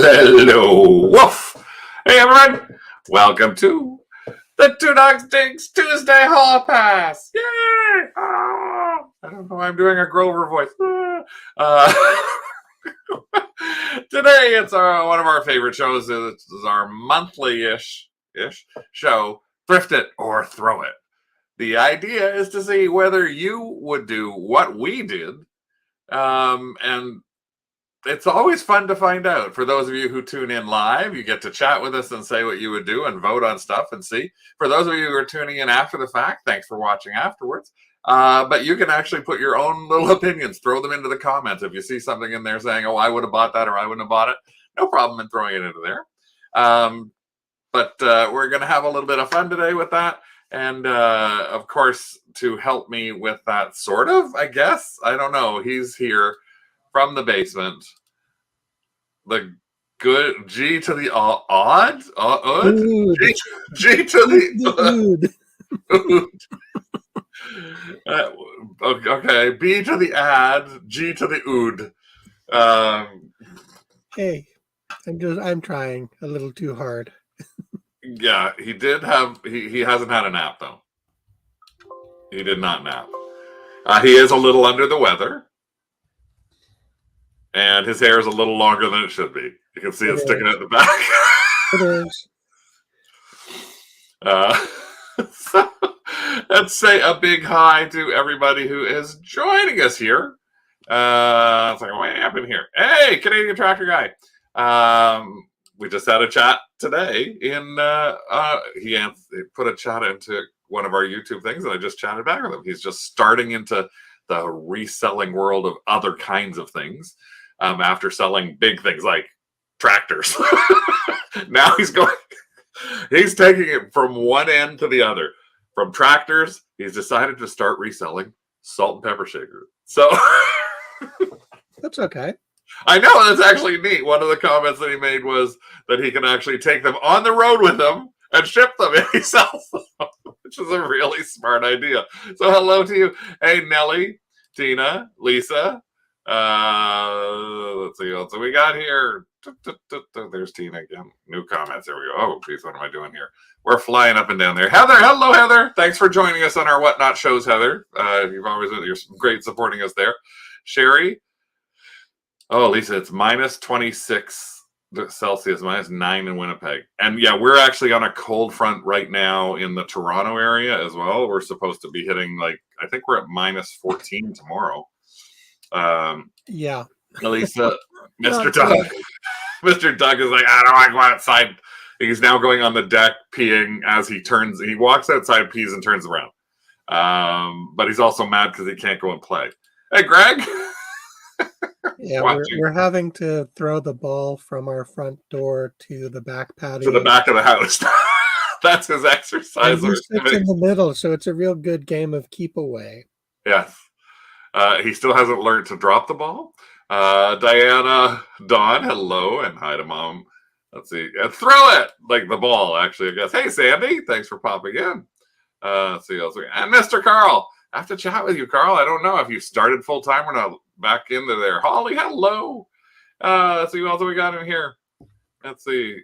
Hello, Woof. Hey, everyone. Welcome to the Two Dogs Digs Tuesday Hall Pass. Yay! I don't know why I'm doing a Grover voice. Today, it's one of our favorite shows. This is our monthly-ish show, Thrift It or Throw It. The idea is to see whether you would do what we did, and it's always fun to find out. For those of you who tune in live, you get to chat with us and say what you would do and vote on stuff and see. For those of you who are tuning in after the fact, thanks for watching afterwards. But you can actually put your own little opinions, throw them into the comments. If you see something in there saying, oh, I would have bought that or I wouldn't have bought it, no problem in throwing it into there. But we're going to have a little bit of fun today with that. And, of course, to help me with that, sort of, I guess, I don't know, he's here from the basement, the good G to the odd, G to the ood. Okay, B to the ad, G to the ood. Hey, I'm trying a little too hard. Yeah, he did have, he hasn't had a nap though. He did not nap. He is a little under the weather. And his hair is a little longer than it should be. You can see it sticking out the back. It is. So, let's say a big hi to everybody who is joining us here. It's like way up in here. Hey, Canadian Tractor Guy. We just had a chat today. He put a chat into one of our YouTube things, and I just chatted back with him. He's just starting into the reselling world of other kinds of things. After selling big things like tractors. Now he's taking it from one end to the other. From tractors, he's decided to start reselling salt and pepper shakers. So that's okay. I know, that's actually neat. One of the comments that he made was that he can actually take them on the road with him and ship them and he sells them, which is a really smart idea. So hello to you. Hey, Nellie, Tina, Lisa. Let's see what we got here. There's Tina again. New comments. There we go. Oh, geez, what am I doing here? We're flying up and down there. Heather, hello, Heather. Thanks for joining us on our Whatnot shows, Heather. You're great supporting us there. Sherry. Oh, Lisa, it's minus 26 Celsius, minus 9 in Winnipeg. And yeah, we're actually on a cold front right now in the Toronto area as well. We're supposed to be hitting I think we're at minus 14 tomorrow. Yeah, Elisa, Mr. Doug. Mr. Doug is like, I don't want to go outside. He's now going on the deck peeing as he walks outside, pees, and turns around. But he's also mad because he can't go and play. Hey, Greg. Yeah, we're having to throw the ball from our front door to the back patio. To the back of the house. That's his exercise. He sits in the middle, so it's a real good game of keep away. Yes. He still hasn't learned to drop the ball. Diana, Dawn, hello, and hi to Mom. Let's see. And throw it! Like the ball, actually, I guess. Hey, Sandy, thanks for popping in. Let's see. And Mr. Carl. I have to chat with you, Carl. I don't know if you started full-time or not. Back into there. Holly, hello. Let's see what else we got in here. Let's see.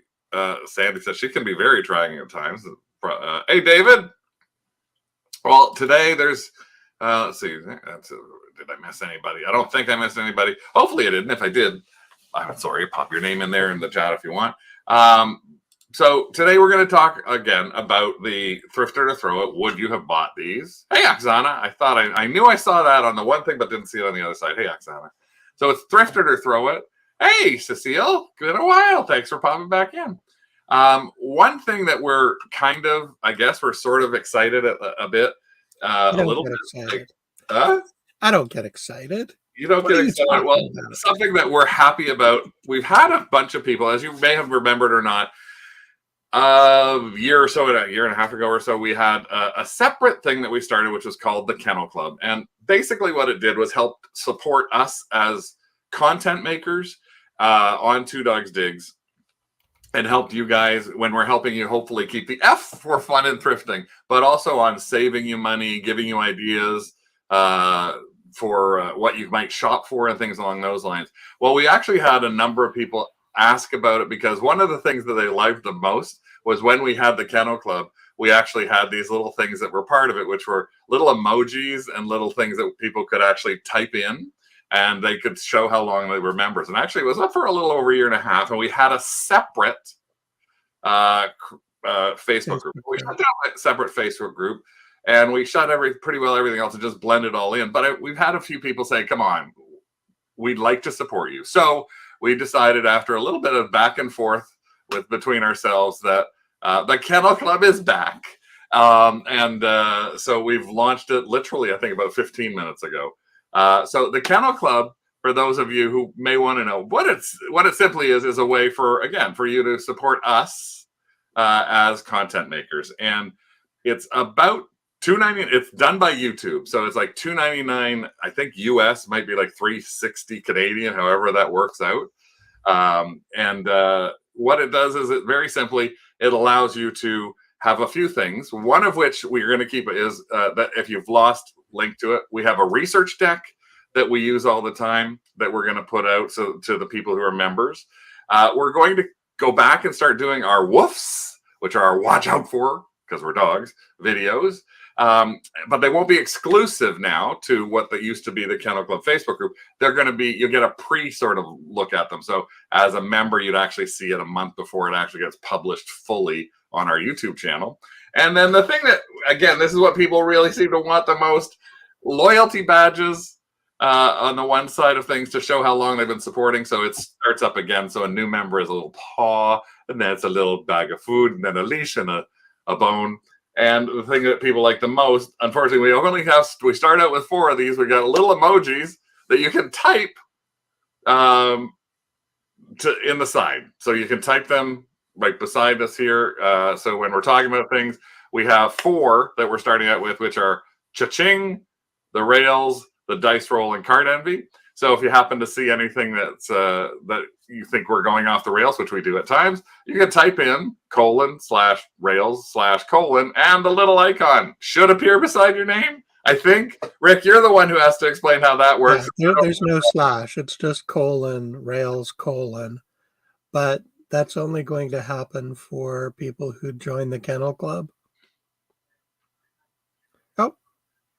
Sandy says she can be very trying at times. Hey, David. Well, today there's... let's see. Did I miss anybody? I don't think I missed anybody. Hopefully I didn't. If I did, I'm sorry. Pop your name in there in the chat if you want. So today we're going to talk again about the Thrift or to Throw It. Would you have bought these? Hey, Oksana. I thought I knew I saw that on the one thing, but didn't see it on the other side. Hey, Oksana. So it's Thrift or to Throw It. Hey, Cecile. Been a while. Thanks for popping back in. One thing that we're kind of, I guess we're sort of excited a bit. A little bit excited. I don't get excited. You don't get excited. Well, something that we're happy about. We've had a bunch of people, as you may have remembered or not, a year and a half ago or so, we had a separate thing that we started, which was called the Kennel Club. And basically what it did was help support us as content makers on Two Dogs Digs, and helped you guys when we're helping you hopefully keep the F for fun and thrifting, but also on saving you money, giving you ideas for what you might shop for and things along those lines. Well, we actually had a number of people ask about it, because one of the things that they liked the most was when we had the Kennel Club, we actually had these little things that were part of it, which were little emojis and little things that people could actually type in, and they could show how long they were members. And actually, it was up for a little over a year and a half, and we had a separate Facebook group. We shut down a separate Facebook group, and we shut pretty well everything else and just blended all in. But we've had a few people say, come on, we'd like to support you. So we decided, after a little bit of back and forth between ourselves, that the Kennel Club is back. So we've launched it literally, I think, about 15 minutes ago. So the Kennel Club, for those of you who may want to know what it simply is a way for you to support us as content makers. And it's about $2.99. It's done by YouTube, so it's like $2.99. I think US might be like $3.60 Canadian, however that works out. What it does is, it very simply, it allows you to have a few things. One of which we're going to keep is that if you've lost link to it, we have a research deck that we use all the time that we're going to put out to the people who are members. We're going to go back and start doing our WOOFs, which are our watch out for, because we're dogs, videos. But they won't be exclusive now to what they used to be, the Kennel Club Facebook group. They're going to be, you'll get a sort of look at them. So as a member, you'd actually see it a month before it actually gets published fully on our YouTube channel. And then the thing that, again, this is what people really seem to want the most: loyalty badges on the one side of things to show how long they've been supporting. So it starts up again. So a new member is a little paw, and then it's a little bag of food, and then a leash and a bone. And the thing that people like the most, unfortunately, we start out with 4 of these. We got little emojis that you can type in the side. So you can type them right beside us here. So when we're talking about things, we have 4 that we're starting out with, which are cha-ching, the rails, the dice roll, and card envy. So if you happen to see anything that's that you think we're going off the rails, which we do at times, you can type in :/rails/ and the little icon should appear beside your name. I think, Rick, you're the one who has to explain how that works. Yeah, there's no slash. It's just :rails:. But that's only going to happen for people who join the Kennel Club. Oh,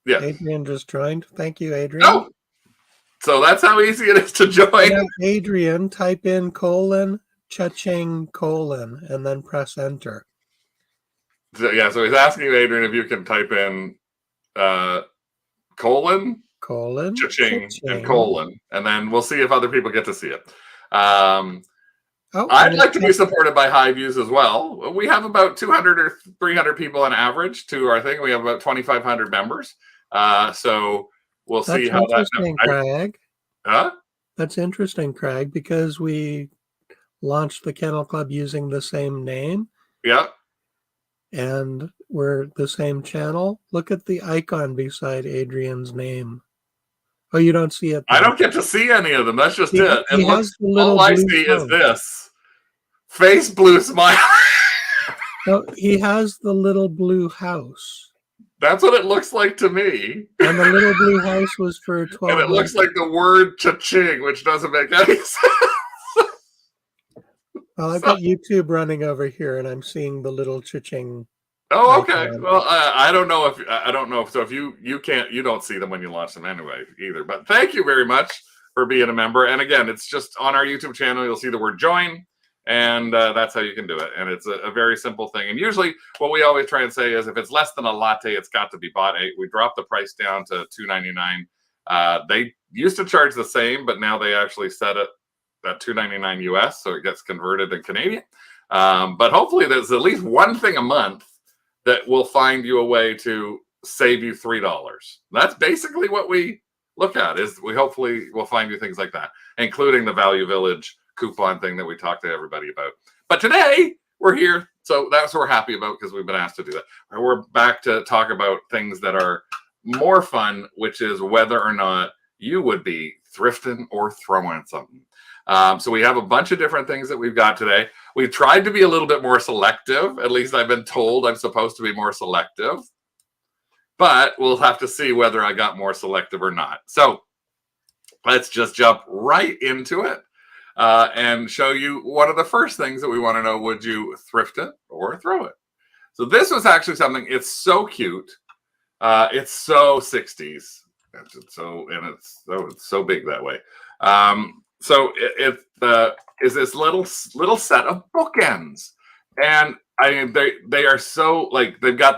yeah. Adrian just joined. Thank you, Adrian. Oh. So that's how easy it is to join. Yeah, Adrian, type in :cha-ching : and then press enter. So he's asking you, Adrian, if you can type in cha-ching, and then we'll see if other people get to see it. I'd like to be supported by high views as well. We have about 200 or 300 people on average to our thing. We have about 2,500 members. So we'll see how that. Craig. Huh? That's interesting, Craig, because we launched the Kennel Club using the same name. Yeah. And we're the same channel. Look at the icon beside Adrian's name. Oh, you don't see it there. I don't get to see any of them. That's just it. And all I see is this face blue smile. No, he has the little blue house. That's what it looks like to me. And the little blue house was for 12. And it looks like the word cha-ching, which doesn't make any sense. Well, I've got YouTube running over here, and I'm seeing the little cha-ching. Oh, okay. Well, I don't know if. So if you don't see them when you launch them anyway either. But thank you very much for being a member. And again, it's just on our YouTube channel. You'll see the word join. And that's how you can do it. And it's a very simple thing. And usually what we always try and say is, if it's less than a latte, it's got to be bought. We dropped the price down to $2.99. They used to charge the same, but now they actually set it at $2.99 US, so it gets converted in Canadian. But hopefully there's at least one thing a month that will find you a way to save you $3. That's basically what we look at, is we hopefully will find you things like that, including the Value Village coupon thing that we talked to everybody about. But today we're here, so that's what we're happy about, because we've been asked to do that. And we're back to talk about things that are more fun, which is whether or not you would be thrifting or throwing something. So we have a bunch of different things that we've got today. We've tried to be a little bit more selective. At least I've been told I'm supposed to be more selective. But we'll have to see whether I got more selective or not. So let's just jump right into it. and show you one of the first things that we want to know. Would you thrift it or throw it? So this was actually something, it's so cute. It's so 60s. It's so big that way. So it is this little set of bookends. And I mean, they are so, like, they've got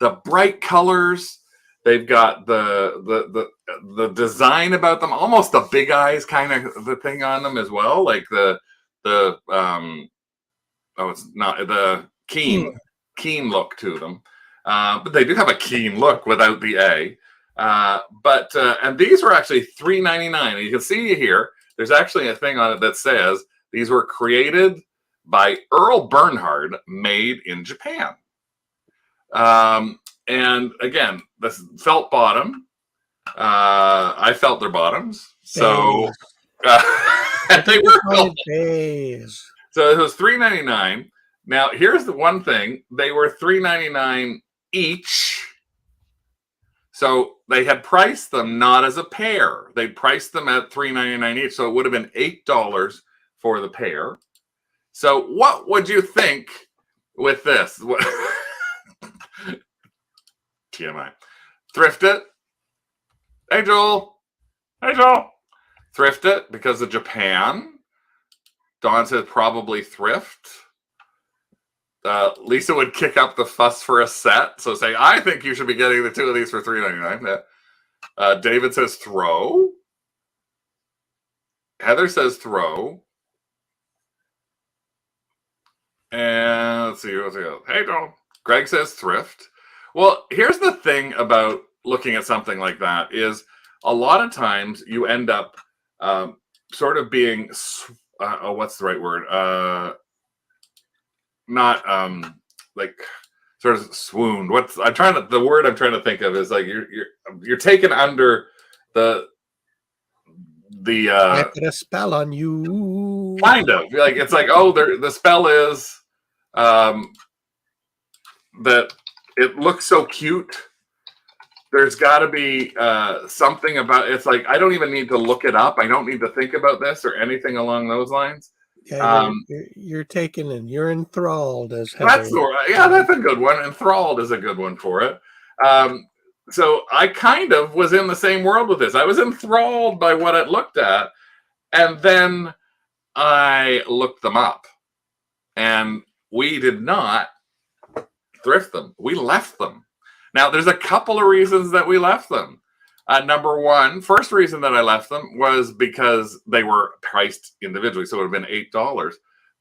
the bright colors. They've got the design about them, almost the big eyes kind of the thing on them as well, like it's not the keen look to them, but they do have a keen look without the A. And these were actually $3.99. And you can see here, there's actually a thing on it that says these were created by Earl Bernhard, made in Japan. And again, this felt bottom. I felt their bottoms. So they were days. So it was $3.99. Now here's the one thing: they were $3.99 each. So they had priced them not as a pair. They priced them at $3.99 each. So it would have been $8 for the pair. So what would you think with this? TMI. Thrift it. Hey, Joel. Hey, Joel. Thrift it because of Japan. Dawn says probably thrift. Lisa would kick up the fuss for a set. So say, I think you should be getting the two of these for $3.99. David says throw. Heather says throw. And let's see what's else. Hey, Dawn. Greg says thrift. Well, here's the thing about looking at something like that is a lot of times you end up sort of being, what's the right word? Not like sort of swooned. The word I'm trying to think of is like you're taken under the I put a spell on you. Kind of like it's like, oh, the spell is that it looks so cute. There's got to be something about it's like I don't even need to look it up. I don't need to think about this or anything along those lines. Yeah, you're taken and you're enthralled. That's a good one. Enthralled is a good one for it. So I kind of was in the same world with this. I was enthralled by what it looked at, and then I looked them up, and we did not thrift them. We left them. Now, there's a couple of reasons that we left them. Number one, first reason that I left them was because they were priced individually, so it would have been $8.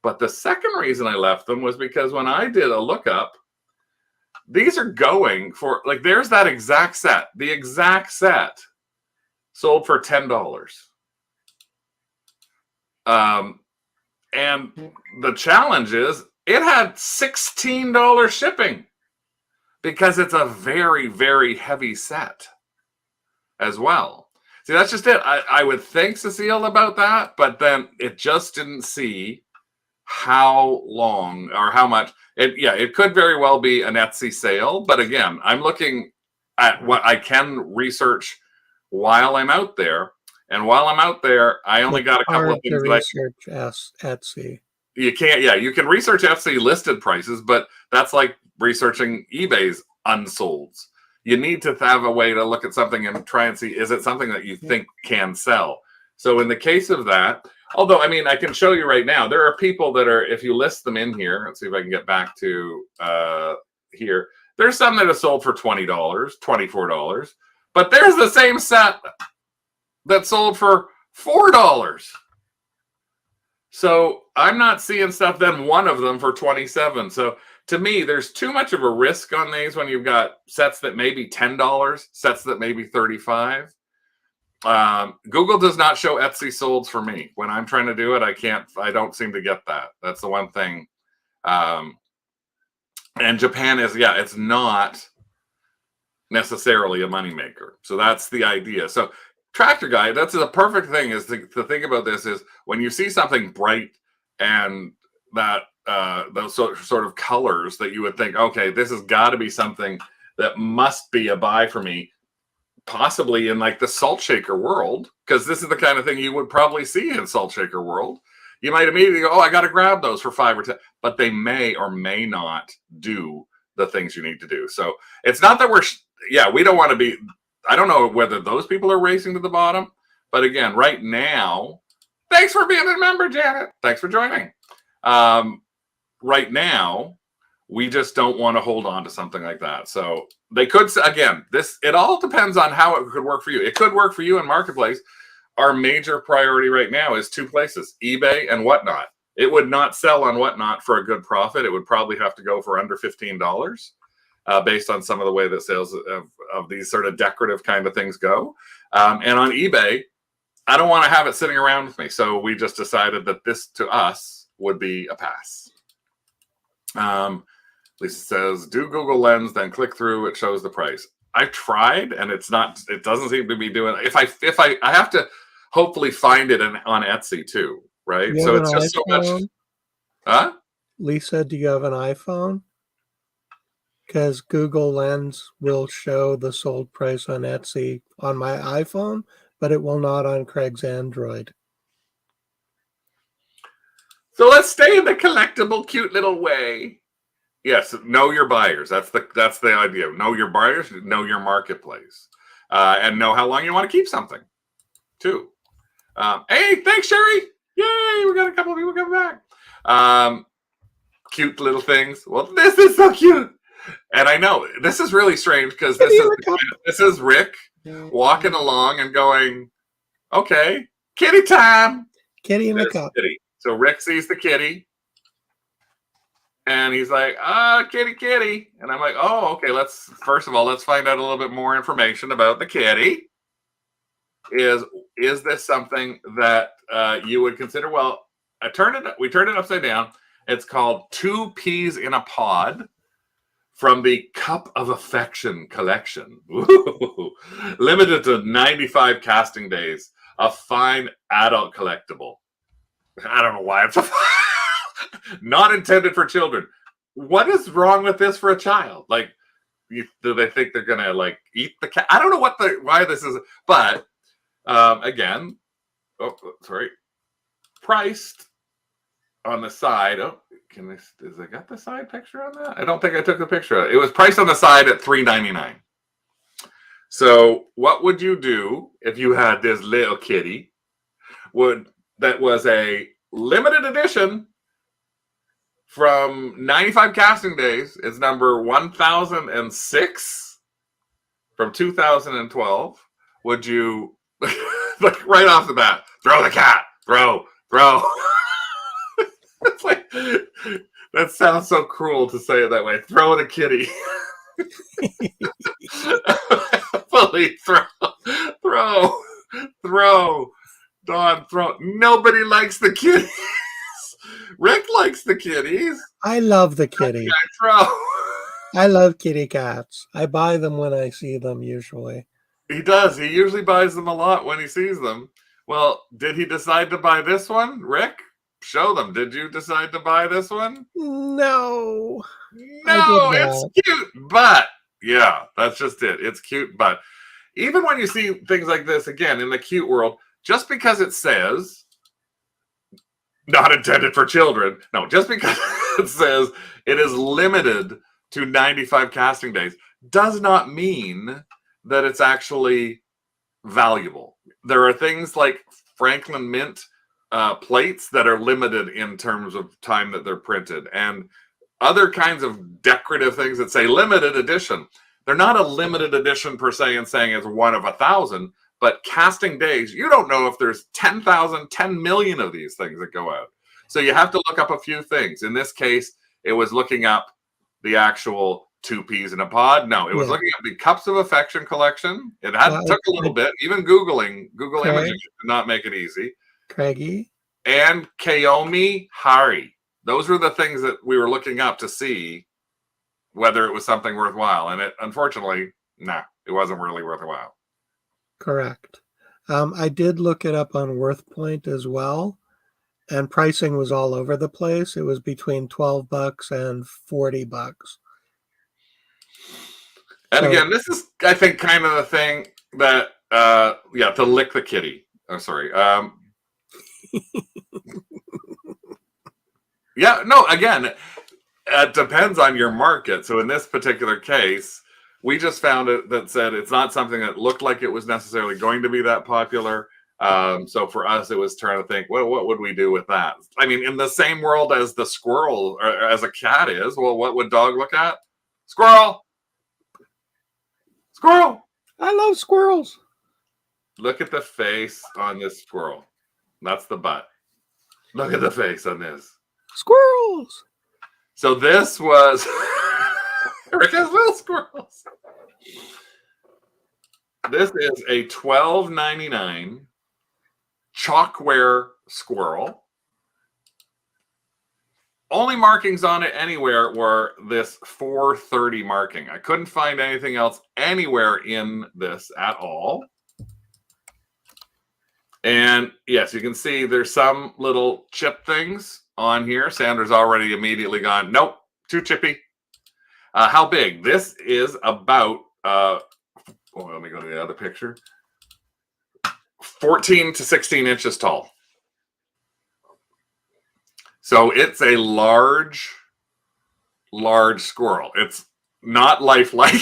But the second reason I left them was because when I did a lookup, these are going for, like, there's that exact set. The exact set sold for $10. And the challenge is it had $16 shipping because it's a very, very heavy set as well. See, that's just it. I would thank Cecile about that, but then it just didn't see how long or how much. It could very well be an Etsy sale, but again, I'm looking at what I can research while I'm out there. And while I'm out there, I only got a couple of things. Research Etsy. You can't, you can research Etsy listed prices, but that's like researching eBay's unsolds. You need to have a way to look at something and try and see, is it something that you think can sell? So in the case of that, although, I mean, I can show you right now, there are people that are, if you list them in here, let's see if I can get back to here. There's some that have sold for $20, $24, but there's the same set that sold for $4. So I'm not seeing stuff, then one of them for $27. So to me, there's too much of a risk on these when you've got sets that may be $10, sets that may be $35. Google does not show Etsy solds for me. When I'm trying to do it, I don't seem to get that. That's the one thing. And Japan is, it's not necessarily a moneymaker. So that's the idea. So Tractor Guy, that's the perfect thing is to think about this is when you see something bright and that those sort of colors that you would think, okay, this has got to be something that must be a buy for me. possibly in like the salt shaker world, because this is the kind of thing you would probably see in salt shaker world. You might immediately go, oh, I got to grab those for 5 or 10, but they may or may not do the things you need to do. So it's not that we don't want to be, I don't know whether those people are racing to the bottom, but again, right now, thanks for being a member, Janet. Thanks for joining. Right now, we just don't want to hold on to something like that. So they could, again, it all depends on how it could work for you. It could work for you in Marketplace. Our major priority right now is 2 places, eBay and Whatnot. It would not sell on Whatnot for a good profit. It would probably have to go for under $15 based on some of the way that sales of these sort of decorative kind of things go. And on eBay, I don't want to have it sitting around with me. So we just decided that this to us would be a pass. Lisa says, do Google Lens, then click through, it shows the price. I tried and it doesn't seem to be doing, if I have to hopefully find it on Etsy too, right? So it's just so much. Huh? Lisa, do you have an iPhone? Because Google Lens will show the sold price on Etsy on my iPhone, but it will not on Craig's Android. So let's stay in the collectible, cute little way. Yes, know your buyers. That's the idea. Know your buyers, know your marketplace, and know how long you want to keep something, too. Hey, thanks, Sherry. Yay, we got a couple of people coming back. Cute little things. Well, this is so cute. And I know, this is really strange because this is Rick walking along and going, okay, kitty time. Kitty in the cup. Kitty. So Rick sees the kitty. And he's like, kitty. And I'm like, oh, okay, first of all, let's find out a little bit more information about the kitty. Is this something that you would consider? Well, we turned it upside down. It's called 2 Peas in a Pod from the Cup of Affection collection. Ooh. Limited to 95 casting days. A fine adult collectible. I don't know why it's not intended for children. What is wrong with this for a child? Like, do they think they're gonna like eat the cat? I don't know why this is, but again, priced on the side. Oh, is I got the side picture on that? I don't think I took the picture. It was priced on the side at $3.99. So, what would you do if you had this little kitty? That was a limited edition from 95 casting days. It's number 1006 from 2012. Would you, like right off the bat, throw the cat, throw. It's like, that sounds so cruel to say it that way. Throw the kitty. Fully throw. Dawn, throw. Nobody likes the kitties. Rick likes the kitties. I love the kitty. Throw. I love kitty cats. I buy them when I see them usually. He does. He usually buys them a lot when he sees them. Well, did he decide to buy this one? Rick, show them. Did you decide to buy this one? No, it's cute, but yeah, that's just it. It's cute, but even when you see things like this, again, in the cute world, just because it says not intended for children, no, just because it says it is limited to 95 casting days does not mean that it's actually valuable. There are things like Franklin Mint plates that are limited in terms of time that they're printed, and other kinds of decorative things that say limited edition. They're not a limited edition per se and saying it's one of 1,000, but casting days, you don't know if there's 10,000, 10 million of these things that go out. So you have to look up a few things. In this case, it was looking up the actual 2 Peas in a Pod. No, it was looking at the Cups of Affection collection. It took a little bit. Even Google Images did not make it easy. Craigie. And Kaomi Hari. Those were the things that we were looking up to see whether it was something worthwhile. And it, unfortunately, it wasn't really worthwhile. Correct. I did look it up on WorthPoint as well, and pricing was all over the place. It was between $12 and $40. And again, this is, I think, kind of the thing. that yeah, to lick the kitty. Oh, sorry. Yeah, no, again, it depends on your market. So in this particular case, we just found it that said it's not something that looked like it was necessarily going to be that popular. So for us, it was trying to think, well, what would we do with that? I mean, in the same world as the squirrel or as a cat is, well, what would dog look at? Squirrel! Squirrel! I love squirrels. Look at the face on this squirrel. That's the butt. Look at the face on this. Squirrels. So this was Rick has little squirrels. This is a $12.99 Chalkware squirrel. Only markings on it anywhere were this 430 marking. I couldn't find anything else anywhere in this at all. And yes, you can see there's some little chip things on here. Sandra's already immediately gone, nope, too chippy. How big? This is about, let me go to the other picture. 14 to 16 inches tall. So it's a large squirrel. It's not lifelike.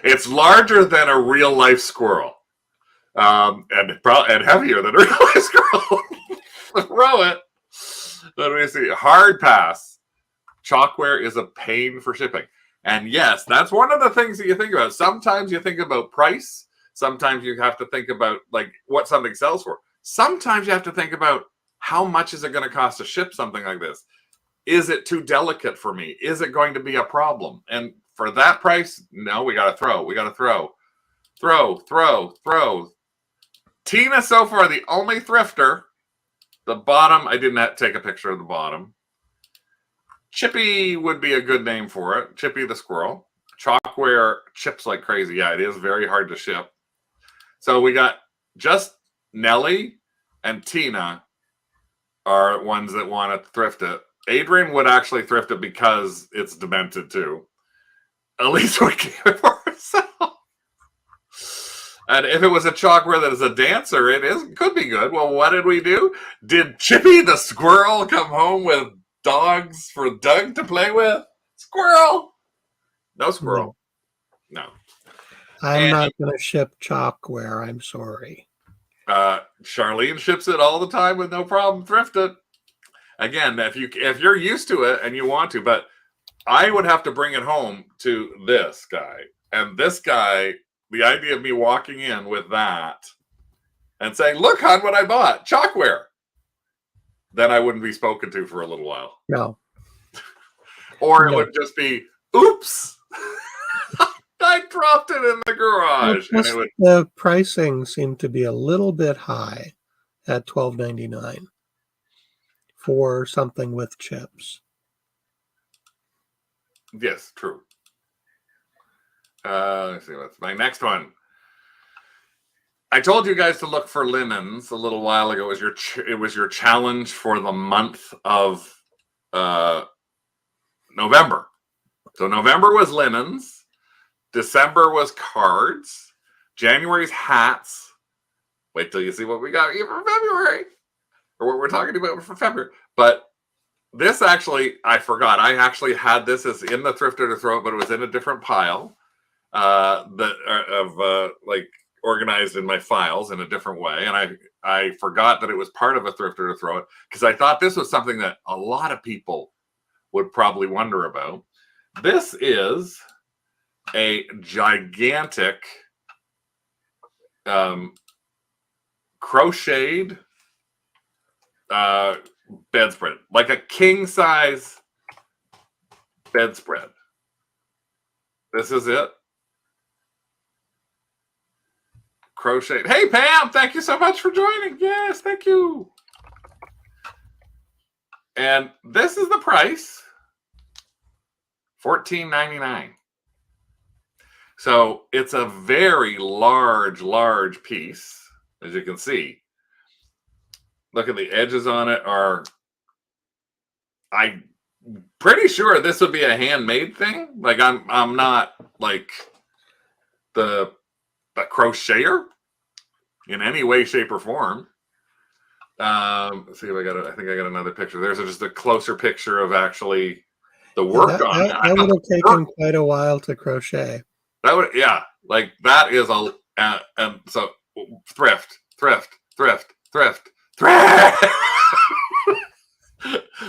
It's larger than a real life squirrel. And heavier than a real life squirrel. Throw it. Let me see. Hard pass. Chalkware is a pain for shipping. And yes, that's one of the things that you think about. Sometimes you think about price. Sometimes you have to think about like what something sells for. Sometimes you have to think about how much is it going to cost to ship something like this? Is it too delicate for me? Is it going to be a problem? And for that price, no, we got to throw. We got to throw. Throw. Tina, so far, the only thrifter. The bottom, I did not take a picture of the bottom. Chippy would be a good name for it. Chippy the squirrel. Chalkware chips like crazy. Yeah, it is very hard to ship. So we got just Nellie and Tina are ones that want to thrift it. Adrian would actually thrift it because it's demented too. Elise would keep it for herself. And if it was a chalkware that is a dancer, could be good. Well, what did we do? Did Chippy the squirrel come home with dogs for Doug to play with? Squirrel! No squirrel. No. I'm not going to ship chalkware. I'm sorry. Charlene ships it all the time with no problem. Thrift it. Again, if you're used to it and you want to, but I would have to bring it home to this guy. And this guy, the idea of me walking in with that and saying, look, hon, what I bought, chalkware, then I wouldn't be spoken to for a little while. No. Or it would just be, oops, I dropped it in the garage. And the pricing seemed to be a little bit high at $12.99 for something with chips. Yes, true. Let's see what's my next one. I told you guys to look for linens a little while ago. It was your challenge for the month of November. So November was linens. December was cards. January's hats. Wait till you see what we got here for February, or what we're talking about for February. But this actually, I forgot. I actually had this as in the thrifter to throw it, but it was in a different pile like organized in my files in a different way. And I forgot that it was part of a thrifter to throw it because I thought this was something that a lot of people would probably wonder about. This is a gigantic crocheted bedspread, like a king size bedspread. This is it. Crocheted. Hey Pam, thank you so much for joining. Yes, thank you. And this is the price. $14.99. So it's a very large piece, as you can see. Look at the edges on it I'm pretty sure this would be a handmade thing. Like I'm not like the a crocheter in any way, shape, or form. Let's see if I got it. I think I got another picture. There's just a closer picture of actually the work on it. That would have taken quite a while to crochet. That would, yeah, like that is a, and so thrift, thrift, thrift, thrift, thrift,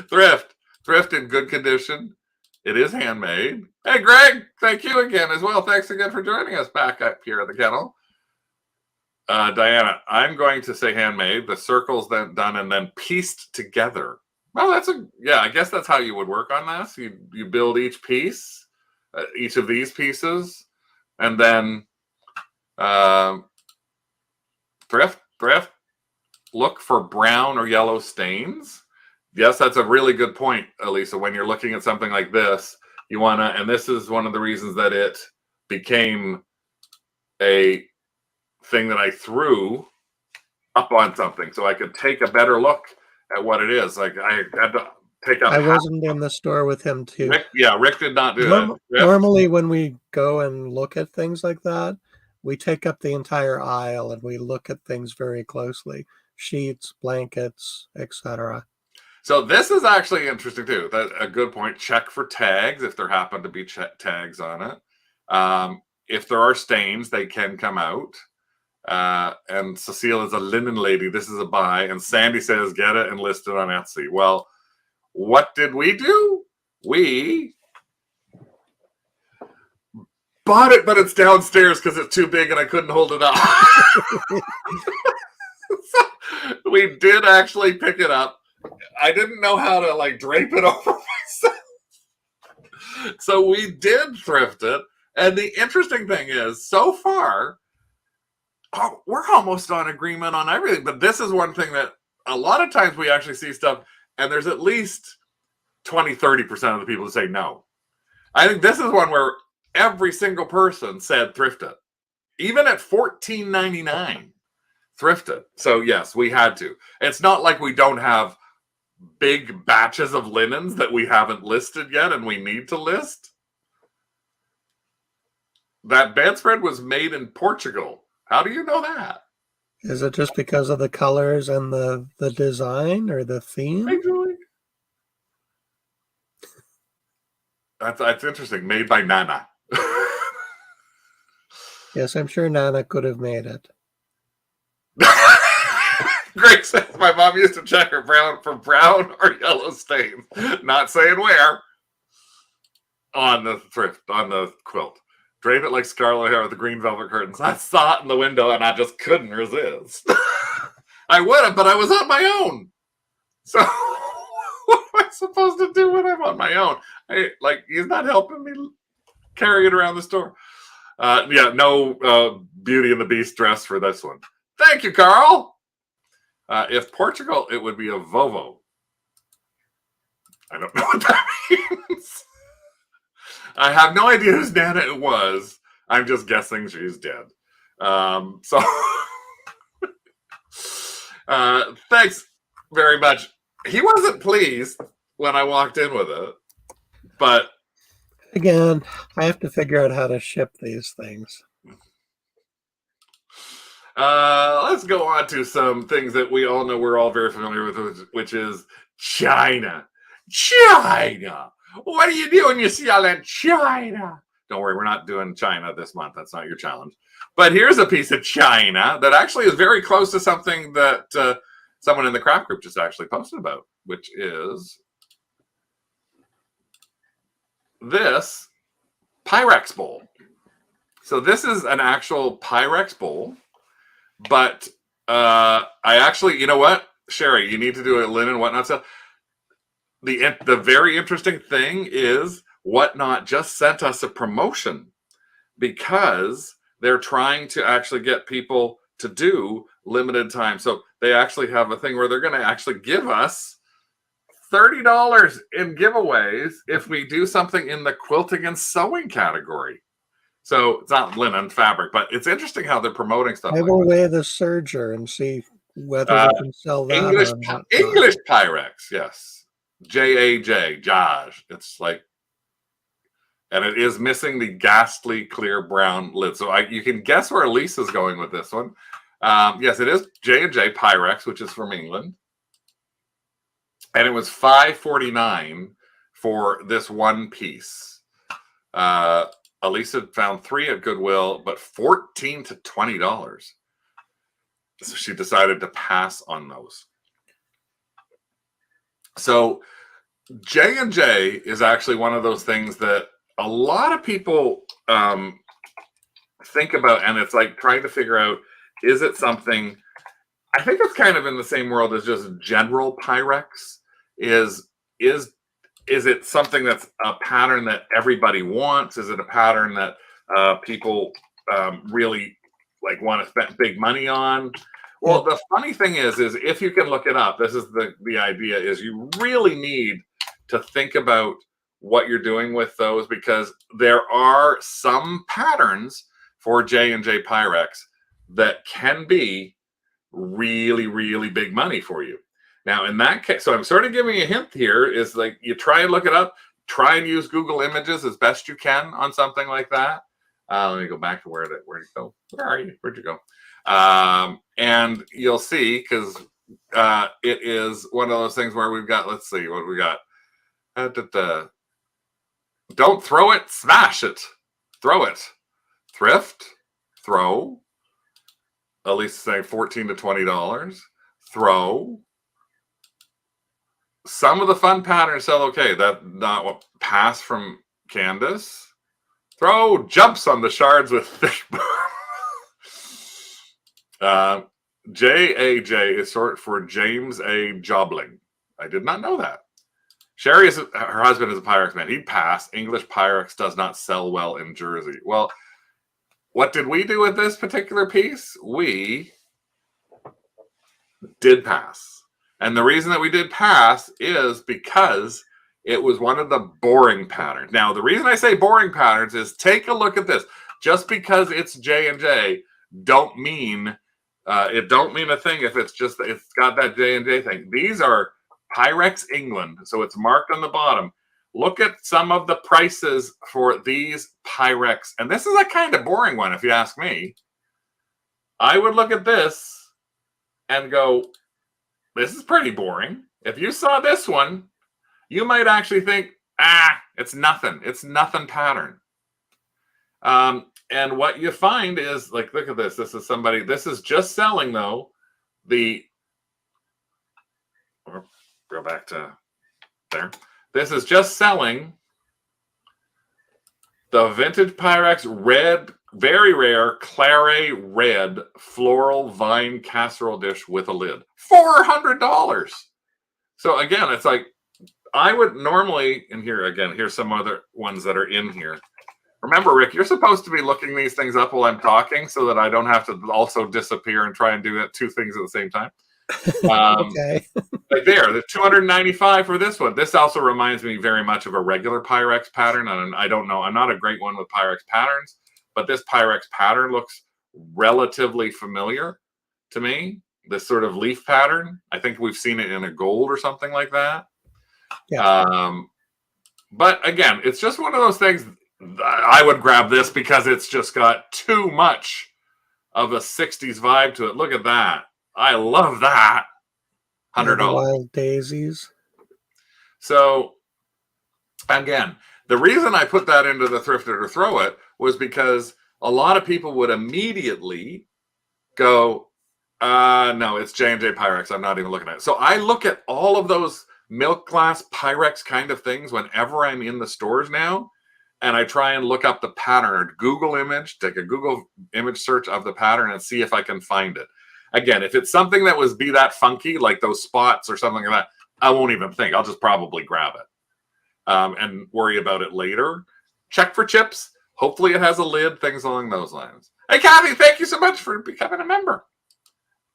thrift, thrift in good condition. It is handmade. Hey, Greg, thank you again as well. Thanks again for joining us back up here at the kennel. Diana, I'm going to say handmade. The circles then done and then pieced together. Well, that's yeah, I guess that's how you would work on this. You build each piece, each of these pieces, and then thrift, look for brown or yellow stains. Yes, that's a really good point, Elisa. When you're looking at something like this, you want to, and this is one of the reasons that it became a thing that I threw up on something so I could take a better look at what it is. Like I had to take up. I wasn't in the store with him too. Rick did not do that. Normally when we go and look at things like that, we take up the entire aisle and we look at things very closely. Sheets, blankets, etc. So this is actually interesting too. That's a good point. Check for tags if there happen to be tags on it. If there are stains, they can come out. And Cecile is a linen lady. This is a buy. And Sandy says, get it and list it on Etsy. Well, what did we do? We bought it, but it's downstairs because it's too big and I couldn't hold it up. So we did actually pick it up. I didn't know how to like drape it over myself. So we did thrift it. And the interesting thing is, so far, we're almost on agreement on everything. But this is one thing that a lot of times we actually see stuff, and there's at least 20, 30% of the people who say no. I think this is one where every single person said thrift it. Even at $14.99, thrift it. So yes, we had to. It's not like we don't have big batches of linens that we haven't listed yet and we need to list. That bedspread was made in Portugal. How do you know that? Is it just because of the colors and the design or the theme? Actually, that's interesting. Made by Nana. Yes, I'm sure Nana could have made it. Greg says my mom used to check her for brown or yellow stains. Not saying where. On the quilt. Drape it like scarlet hair with the green velvet curtains. I saw it in the window and I just couldn't resist. I would have, but I was on my own. So what am I supposed to do when I'm on my own? He's not helping me carry it around the store. No Beauty and the Beast dress for this one. Thank you, Carl. If Portugal, it would be a Vovo. I don't know what that means. I have no idea whose Nana it was. I'm just guessing she's dead. Thanks very much. He wasn't pleased when I walked in with it, but again, I have to figure out how to ship these things. Let's go on to some things that we all know we're all very familiar with, which is China. China! What are you doing? You see all that China? Don't worry, we're not doing China this month. That's not your challenge. But here's a piece of China that actually is very close to something that someone in the craft group just actually posted about, which is this Pyrex Bowl. So this is an actual Pyrex Bowl. But I actually, you know what, Sherry, you need to do a linen whatnot stuff. The very interesting thing is Whatnot just sent us a promotion because they're trying to actually get people to do limited time. So they actually have a thing where they're going to actually give us $30 in giveaways if we do something in the quilting and sewing category. So it's not linen fabric, but it's interesting how they're promoting stuff. I will weigh the serger and see whether we can sell that. English Pyrex, yes. JAJ, Josh. It's like, And it is missing the ghastly clear brown lid. So you can guess where Lisa's going with this one. Yes, it is J&J Pyrex, which is from England. And it was $5.49 for this one piece. Elisa found 3 at Goodwill, but $14 to $20. So she decided to pass on those. So J&J is actually one of those things that a lot of people think about, and it's like trying to figure out, is it something, I think it's kind of in the same world as just general Pyrex. Is it something that's a pattern that everybody wants? Is it a pattern that people really like want to spend big money on? Well, the funny thing is if you can look it up, this is the idea, is you really need to think about what you're doing with those, because there are some patterns for J&J Pyrex that can be really, really big money for you. Now, in that case, so I'm sort of giving you a hint here, is like you try and look it up, try and use Google Images as best you can on something like that. Let me go back to where'd it go? Where are you? Where'd you go? And you'll see, because it is one of those things where we've got, let's see what we got. Don't throw it, smash it. Throw it. Thrift, throw. At least say $14 to $20. Throw. Some of the fun patterns sell okay. That's not what. Pass from Candace. Throw jumps on the shards with fish. JAJ is short for James A. Jobling. I did not know that. Sherry her husband is a Pyrex man. He'd pass. English Pyrex does not sell well in Jersey. Well, what did we do with this particular piece? We did pass. And the reason that we did pass is because it was one of the boring patterns. Now, the reason I say boring patterns is take a look at this. Just because it's J&J don't mean it don't mean a thing if it's got that J&J thing. These are Pyrex England, so it's marked on the bottom. Look at some of the prices for these Pyrex, and this is a kind of boring one if you ask me. I would look at this and go, this is pretty boring. If you saw this one, you might actually think, it's nothing. It's nothing pattern. And what you find is, like, look at this. This is just selling, though, go back to there. This is just selling the vintage Pyrex red, very rare claret red floral vine casserole dish with a lid. $400. So again, it's like, I would normally, and here again, here's some other ones that are in here. Remember, Rick, you're supposed to be looking these things up while I'm talking so that I don't have to also disappear and try and do two things at the same time. Okay. Like there, the $295 for this one. This also reminds me very much of a regular Pyrex pattern. And I don't know, I'm not a great one with Pyrex patterns, but this Pyrex pattern looks relatively familiar to me. This sort of leaf pattern. I think we've seen it in a gold or something like that. Yeah. But again, it's just one of those things. I would grab this because it's just got too much of a 60s vibe to it. Look at that. I love that. $100. Wild daisies. So, again, the reason I put that into the Thrift It or Throw It was because a lot of people would immediately go, no, it's J&J Pyrex. I'm not even looking at it. So I look at all of those milk glass Pyrex kind of things whenever I'm in the stores now, and I try and look up the pattern or Google image, take a Google image search of the pattern and see if I can find it. Again, if it's something that was that funky, like those spots or something like that, I won't even think. I'll just probably grab it and worry about it later. Check for chips. Hopefully it has a lid, things along those lines. Hey, Kathy, thank you so much for becoming a member.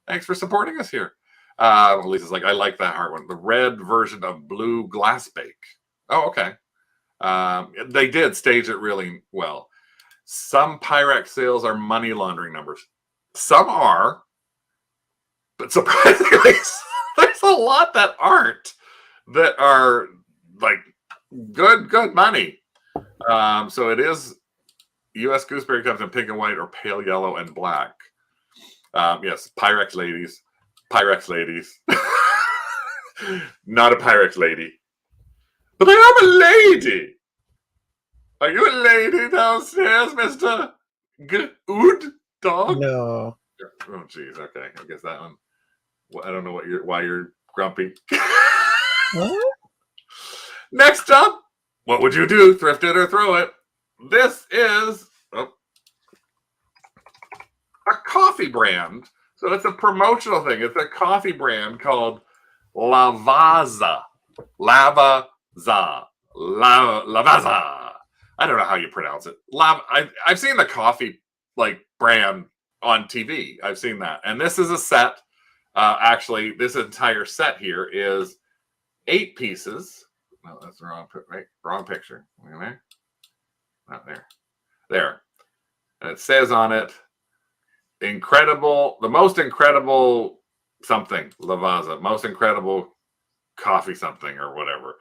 Thanks for supporting us here. Lisa's like, I like that heart one. The red version of blue glass bake. Oh, okay. They did stage it really well. Some Pyrex sales are money laundering numbers. Some are. But surprisingly, there's a lot that aren't, that are like good money. So it is U.S. gooseberry comes in pink and white or pale yellow and black. Yes, Pyrex ladies. Pyrex ladies. Not a Pyrex lady. But I am a lady. Are you a lady downstairs, Mr. Good dog? No. Oh, geez. Okay. I guess that one. Well, I don't know why you're grumpy. What? Next up, what would you do? Thrift it or throw it? This is a coffee brand. So it's a promotional thing. It's a coffee brand called Lavazza. Lavazza. Lavazza. I don't know how you pronounce it. I've seen the coffee like brand on TV. I've seen that. And this is a set. Actually, this entire set here is 8 pieces. No, that's the wrong picture. Look at there. Not there. There. And it says on it, incredible, the most incredible something, Lavazza, most incredible coffee something or whatever.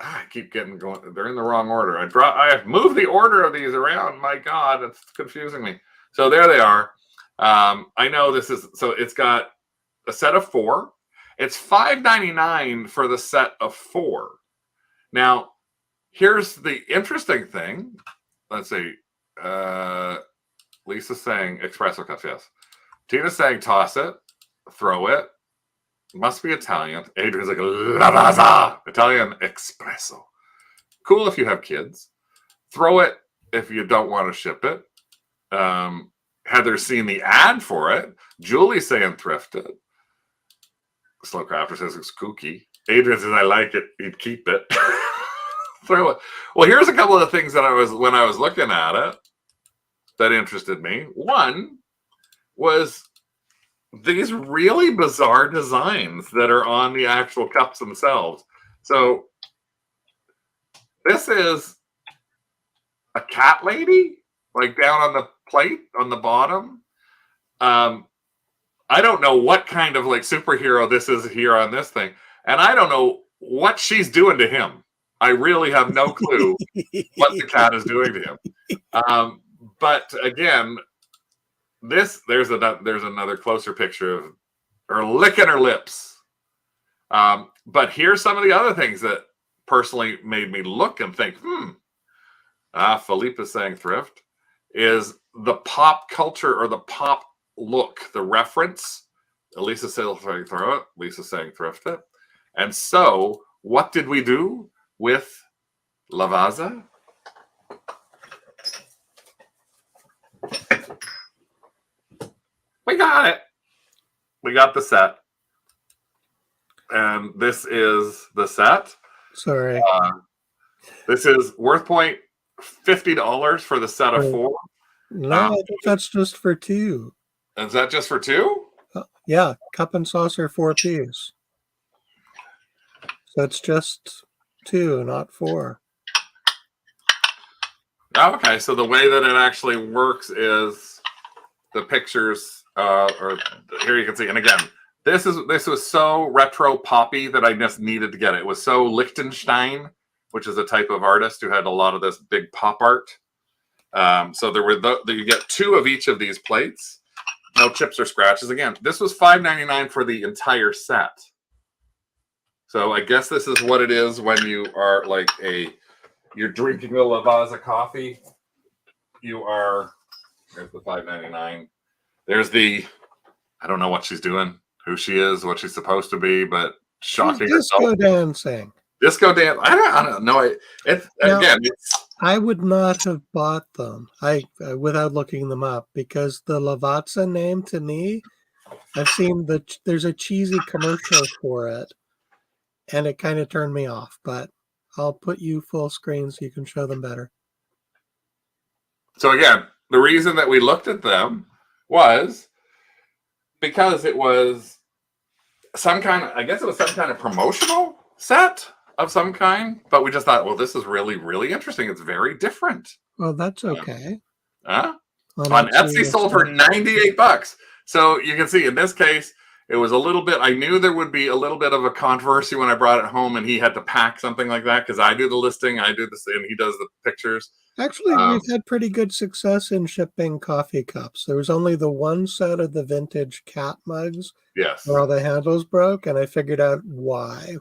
I keep getting going. They're in the wrong order. I have moved the order of these around. My God, it's confusing me. So there they are. I know this is, so it's got a set of 4. It's $5.99 for the set of 4. Now, here's the interesting thing. Let's see. Lisa's saying espresso cups, yes. Tina's saying toss it, throw it. Must be Italian. Adrian's like Lavazza, Italian espresso. Cool if you have kids. Throw it if you don't want to ship it. Heather's seen the ad for it. Julie's saying thrift it. Slow Crafter says it's kooky. Adrian says I like it. He'd keep it. Throw it. Well, here's a couple of things that when I was looking at it that interested me. One was these really bizarre designs that are on the actual cups themselves. So this is a cat lady, like down on the plate on the bottom. I don't know what kind of like superhero this is here on this thing. And I don't know what she's doing to him. I really have no clue what the cat is doing to him. But again, there's another closer picture of her licking her lips. But here's some of the other things that personally made me look and think, Philippe is saying thrift, is the pop culture or the pop look, the reference. Lisa saying throw it. Lisa saying thrift it. And so what did we do with Lavazza? We got it. We got the set. And this is the set. Sorry. This is worth point $50 for the set of 4. No, I think that's just for 2. Is that just for 2? Yeah, cup and saucer 4 piece. So it's just 2, not 4. Okay, so the way that it actually works is the pictures, or here you can see, and again, this was so retro poppy that I just needed to get it. It was so Liechtenstein, which is a type of artist who had a lot of this big pop art. So there were you get 2 of each of these plates. No chips or scratches. Again, this was $5.99 for the entire set. So I guess this is what it is when you are like you're drinking a Lavazza coffee. You are, there's the $5.99. There's the, I don't know what she's doing, who she is, what she's supposed to be, but shocking herself. Disco dancing. Disco dance. I don't know. I would not have bought them. Without looking them up, because the Lavazza name to me, I've seen there's a cheesy commercial for it, and it kind of turned me off. But I'll put you full screen so you can show them better. So again, the reason that we looked at them was because it was some kind of promotional set of some kind, but we just thought, well, this is really, really interesting. It's very different. Well, that's okay. On Etsy sold for $98. So you can see in this case, It was a little bit, I knew there would be a little bit of a controversy when I brought it home and he had to pack something like that because I do the listing, I do this, and he does the pictures. Actually, we've had pretty good success in shipping coffee cups. There was only the one set of the vintage cat mugs Yes. where all the handles broke, and I figured out why.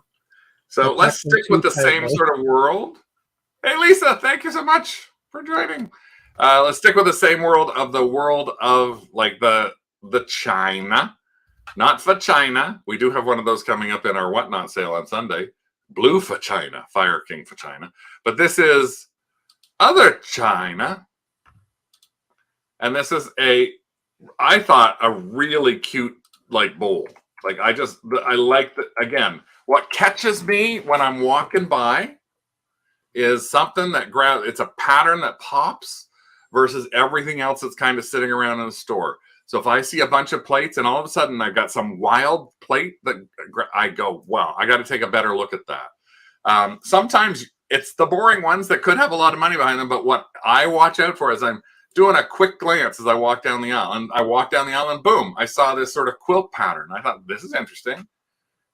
So let's stick with the same sort of world. Hey, Lisa, thank you so much for joining. Let's stick with the same world of like the China. Not for China. We do have one of those coming up in our Whatnot sale on Sunday. Blue for China, Fire King for China. But this is other China. And this is I thought a really cute like bowl. Like I like the, again, what catches me when I'm walking by is something that it's a pattern that pops versus everything else that's kind of sitting around in the store. So if I see a bunch of plates and all of a sudden I've got some wild plate that I go, wow, I got to take a better look at that. Sometimes it's the boring ones that could have a lot of money behind them. But what I watch out for is I'm doing a quick glance as I walk down the aisle. And I walk down the aisle and boom, I saw this sort of quilt pattern. I thought, this is interesting.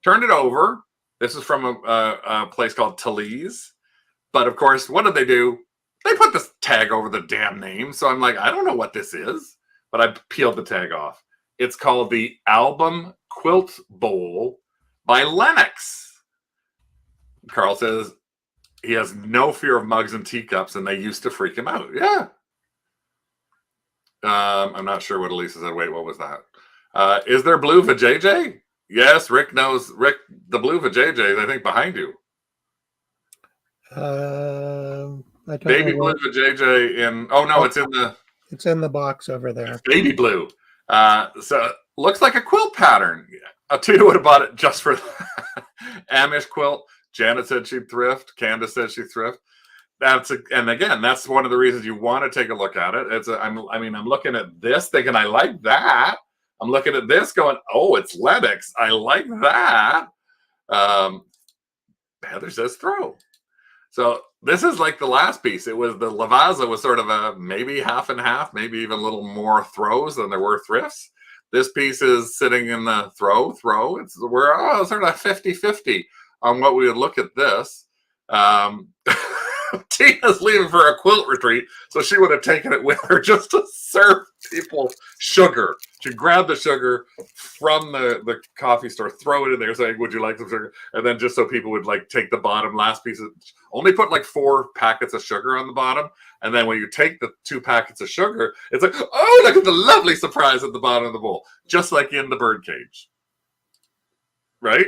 Turned it over. This is from a place called Talese. But of course, what did they do? They put this tag over the damn name. So I'm like, I don't know what this is. But I peeled the tag off. It's called the Album Quilt Bowl by Lennox. Carl says he has no fear of mugs and teacups, and they used to freak him out. Yeah. I'm not sure what Elisa said. Wait, what was that? Is there blue for JJ? Yes, Rick knows. Rick, the blue for JJ is, I think, behind you. Baby blue for JJ in. Oh no, it's in the. It's in the box over there. It's baby blue. So looks like a quilt pattern. Tita would have bought it just for that. Amish quilt. Janet said she'd thrift. Candace said she'd thrift. And again, that's one of the reasons you want to take a look at it. I'm looking at this thinking I like that. I'm looking at this going, oh, it's Lennox. I like that. Heather says throw. So this is like the last piece. It was the Lavazza was sort of a maybe half and half, maybe even a little more throws than there were thrifts. This piece is sitting in the throw. We're sort of 50-50 on what we would look at this. Tina's leaving for a quilt retreat, so she would have taken it with her just to serve people sugar. She'd grab the sugar from the coffee store, throw it in there, saying, would you like some sugar? And then just so people would like take the bottom last piece of, only put like 4 packets of sugar on the bottom. And then when you take the 2 packets of sugar, it's like, oh, look at the lovely surprise at the bottom of the bowl. Just like in the birdcage. Right?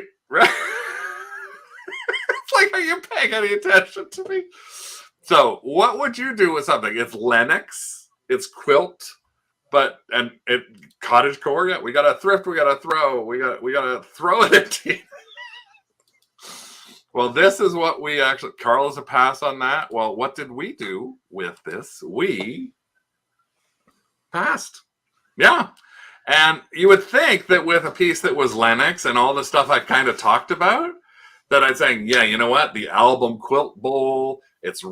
It's like, are you paying any attention to me? So what would you do with something? It's Lennox, it's quilt, but it cottage core. Yeah, we got to thrift, we got to throw, we got to throw it into. Well, this is what we actually. Carl is a pass on that. Well, what did we do with this? We passed. Yeah, and you would think that with a piece that was Lennox and all the stuff I kind of talked about, that I'd say, yeah, you know what? The album Quilt Bowl. It's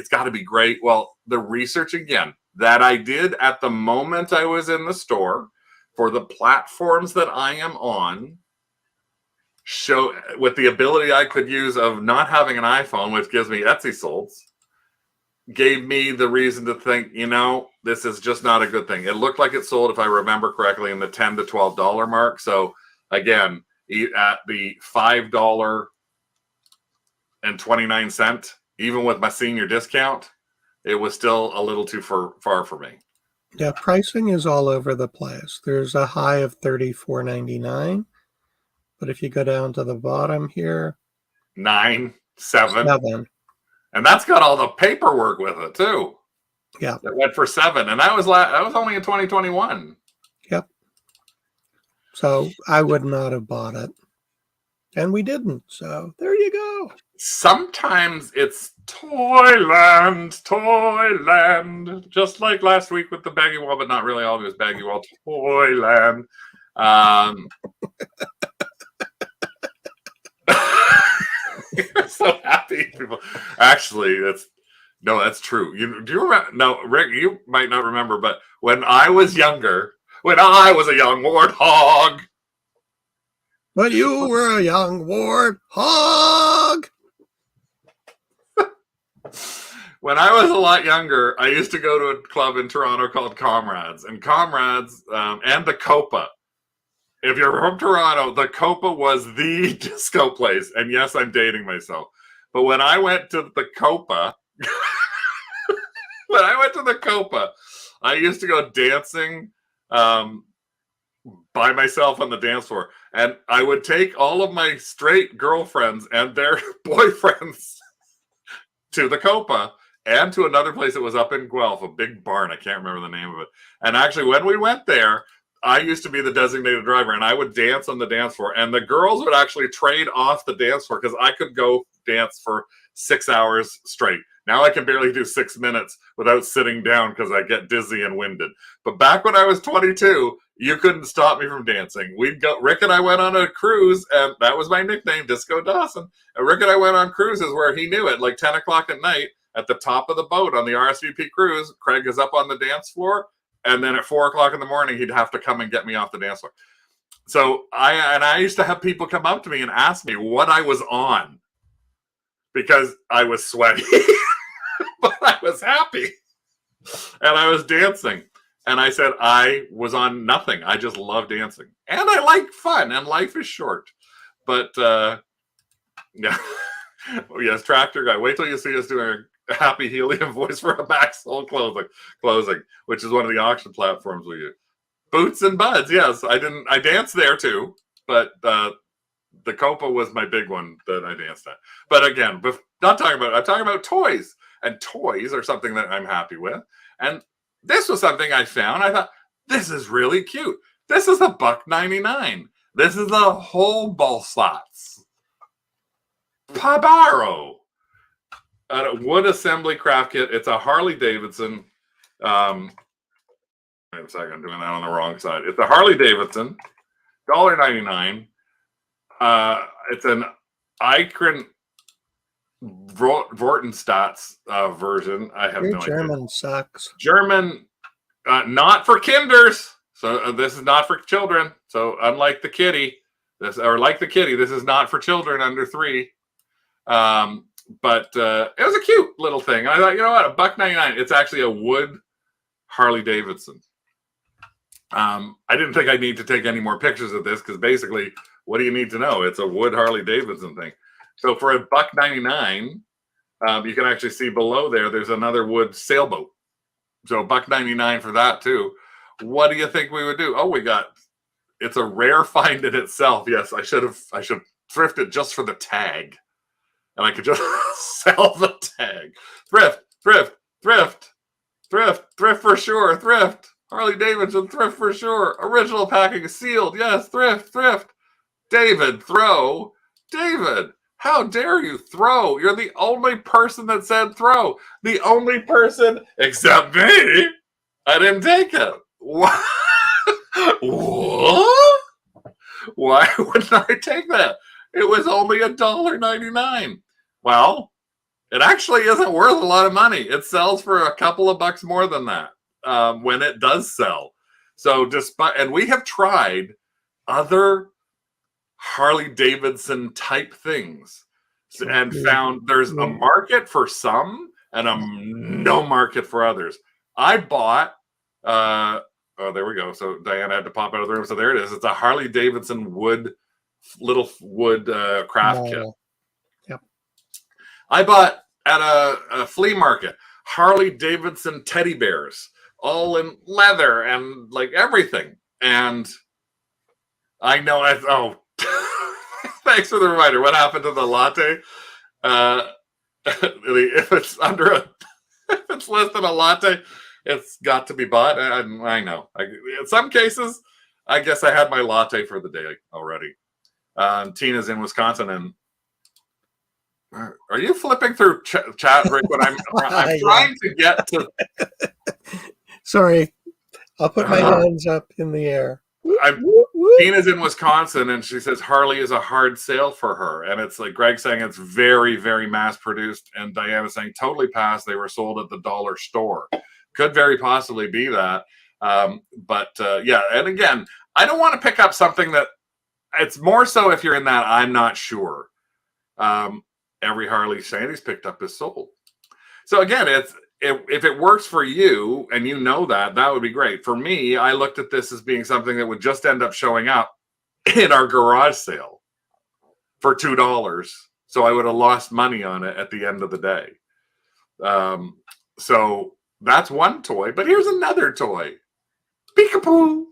got to be great. Well, the research again that I did at the moment I was in the store for the platforms that I am on show with the ability I could use of not having an iPhone, which gives me Etsy solds, gave me the reason to think, this is just not a good thing. It looked like it sold, if I remember correctly, in the $10 to $12 mark. So again, at the $5.29, even with my senior discount, it was still a little too far for me. Yeah, pricing is all over the place. There's a high of $34.99, but if you go down to the bottom here, $9, $7, and that's got all the paperwork with it too. Yeah, it went for $7, and that was only in 2021. Yep. So I would not have bought it, and we didn't. So there you go. Sometimes it's Toyland, just like last week with the baggy wall, but not really always baggy wall. Toyland. You're so happy, people. Actually, that's true. Do you remember? No, Rick, you might not remember, but when I was a young warthog, But you were a young warthog. When I was a lot younger, I used to go to a club in Toronto called Comrades. And Comrades and the Copa. If you're from Toronto, the Copa was the disco place. And yes, I'm dating myself. But when I went to the Copa, I used to go dancing by myself on the dance floor. And I would take all of my straight girlfriends and their boyfriends to the Copa and to another place that was up in Guelph, a big barn. I can't remember the name of it. And actually, when we went there, I used to be the designated driver, and I would dance on the dance floor. And the girls would actually trade off the dance floor because I could go dance for 6 hours straight. Now I can barely do 6 minutes without sitting down because I get dizzy and winded. But back when I was 22, you couldn't stop me from dancing. Rick and I went on a cruise, and that was my nickname, Disco Dawson. And Rick and I went on cruises where he knew it, like 10 o'clock at night at the top of the boat on the RSVP cruise. Craig is up on the dance floor, and then at 4 o'clock in the morning, he'd have to come and get me off the dance floor. So I used to have people come up to me and ask me what I was on because I was sweaty, but I was happy, and I was dancing. And I said I was on nothing. I just love dancing. And I like fun, and life is short. But, yeah. Yes, Tractor Guy. Wait till you see us doing a happy helium voice for a back sole closing, which is one of the auction platforms we use. Boots and Buds, yes. I danced there too, but the Copa was my big one that I danced at. But again, I'm talking about toys. And toys are something that I'm happy with. And this was something I found. I thought, this is really cute. This is $1.99. This is the whole ball slots. Pabaro. A wood assembly craft kit. It's a Harley Davidson. Wait a second, I'm doing that on the wrong side. It's a Harley Davidson, $1.99. It's an Icon Vortenstats version. I have no idea. German sucks. German, not for kinders. So this is not for children. So unlike the kitty, this is not for children under 3. But it was a cute little thing. I thought, you know what, $1.99. It's actually a wood Harley Davidson. I didn't think I need to take any more pictures of this because basically, what do you need to know? It's a wood Harley Davidson thing. So for $1.99, you can actually see below there's another wood sailboat. So $1.99 for that too. What do you think we would do? Oh, it's a rare find in itself. Yes, I should thrift it just for the tag. And I could just sell the tag. Thrift for sure. Thrift. Harley Davidson, thrift for sure. Original packing, sealed. Yes, thrift. David, throw. David, how dare you throw? You're the only person that said throw. The only person except me. I didn't take it. What? What? Why wouldn't I take that? It was only $1.99. Well, it actually isn't worth a lot of money. It sells for a couple of bucks more than that when it does sell. So and we have tried other Harley Davidson type things and found there's a market for some and no market for others. I bought, there we go. So Diana had to pop out of the room. So there it is. It's a Harley Davidson little wood craft kit. Yep. I bought at a flea market Harley Davidson teddy bears, all in leather and like everything. And I know thanks for the reminder. What happened to the latte? If it's less than a latte, it's got to be bought. I know. In some cases, I guess I had my latte for the day already. Tina's in Wisconsin, and are you flipping through chat, Rick? When I'm trying to get to. Sorry, I'll put my hands up in the air. Tina's in Wisconsin, and she says Harley is a hard sale for her, and it's like Greg saying it's very, very mass produced, and Diana saying totally pass. They were sold at the dollar store. Could very possibly be that, but yeah. And again, I don't want to pick up something that it's more so if you're in that I'm not sure. Every Harley Sandy's picked up is sold. So again, if it works for you and you know that would be great. For me, I looked at this as being something that would just end up showing up in our garage sale for $2. So I would have lost money on it at the end of the day. So that's one toy. But here's another toy. Peekapoo.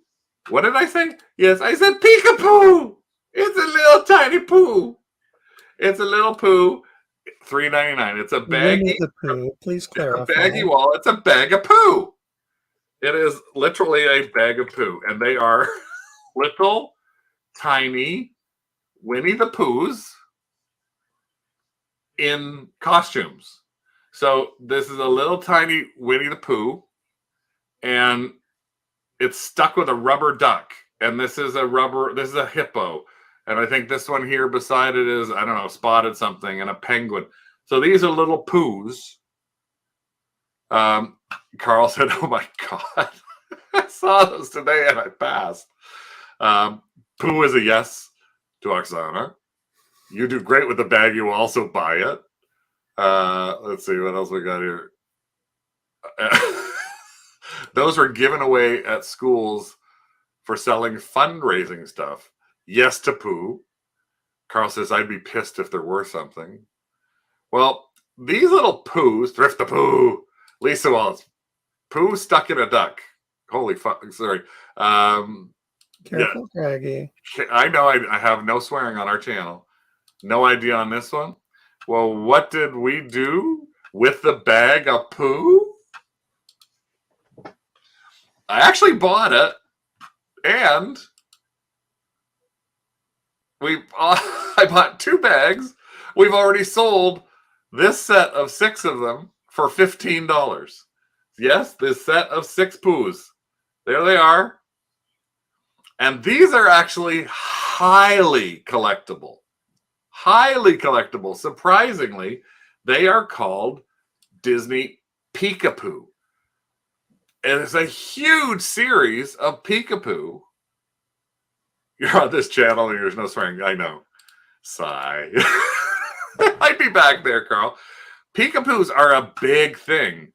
What did I say? Yes, I said Peekapoo. It's a little tiny poo. It's a little poo. $3.99. It's a baggy. Winnie the Pooh. Please clarify. A baggy wall. It's a bag of poo. It is literally a bag of poo, and they are little, tiny Winnie the Poohs in costumes. So this is a little tiny Winnie the Pooh, and it's stuck with a rubber duck. And this is a hippo. And I think this one here beside it is, I don't know, spotted something, and a penguin. So these are little poos. Carl said, oh my God. I saw those today and I passed. Poo is a yes to Oksana. You do great with the bag. You also buy it. Let's see what else we got here. Those were given away at schools for selling fundraising stuff. Yes to Pooh. Carl says, I'd be pissed if there were something. Well, these little Poohs, Thrift the Pooh, Lisa Wallace, Pooh stuck in a duck. Holy fuck, sorry. Careful, Craggy. I know I have no swearing on our channel. No idea on this one. Well, what did we do with the bag of Pooh? I actually bought it, and I bought 2 bags. We've already sold this set of 6 of them for $15. Yes, this set of 6 Poohs. There they are. And these are actually highly collectible. Highly collectible. Surprisingly, they are called Disney Peekapoo. And it's a huge series of Peekapoo. You're on this channel and there's no swearing. I know. Sigh. I'd be back there, Carl. Peekapoos are a big thing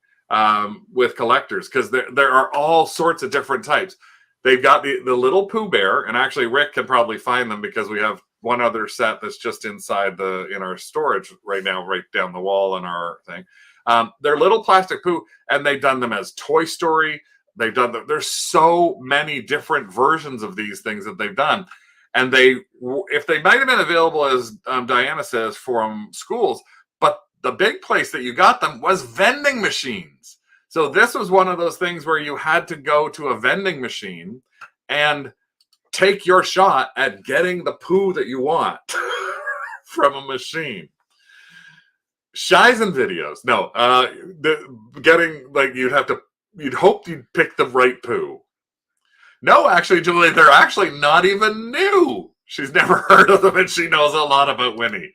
with collectors because there are all sorts of different types. They've got the little Pooh Bear, and actually Rick can probably find them because we have one other set that's just inside in our storage right now, right down the wall in our thing. They're little plastic Pooh, and they've done them as Toy Story. They've done them. There's so many different versions of these things that they've done. And if they might have been available, as Diana says, from schools, but the big place that you got them was vending machines. So this was one of those things where you had to go to a vending machine and take your shot at getting the Pooh that you want from a machine. Shizen videos. No, you'd hope you'd pick the right Pooh. No, actually, Julie, they're actually not even new. She's never heard of them, and she knows a lot about Winnie.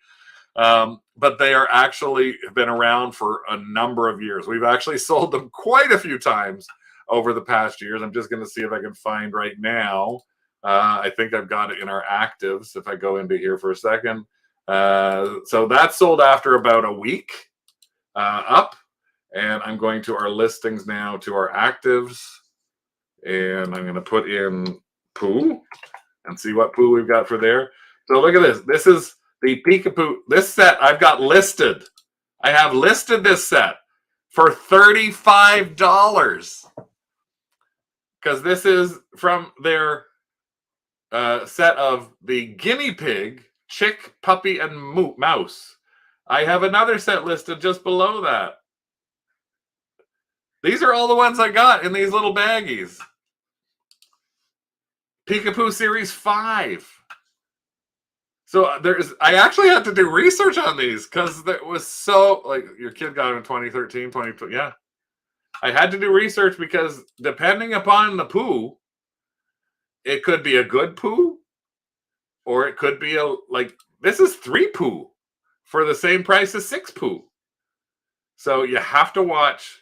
But they are actually been around for a number of years. We've actually sold them quite a few times over the past years. I'm just going to see if I can find right now. I think I've got it in our actives if I go into here for a second. So that sold after about a week up. And I'm going to our listings now to our actives. And I'm going to put in Pooh and see what Pooh we've got for there. So look at this. This is the Peekapoo. This set I've got listed. I have listed this set for $35. Because this is from their set of the guinea pig, chick, puppy, and mouse. I have another set listed just below that. These are all the ones I got in these little baggies. Peekapoo Series 5. So I actually had to do research on these because it was so, like, your kid got it in 2013, 2020. Yeah. I had to do research because depending upon the Pooh, it could be a good Pooh or it could be this is 3 Pooh for the same price as 6 Pooh. So you have to watch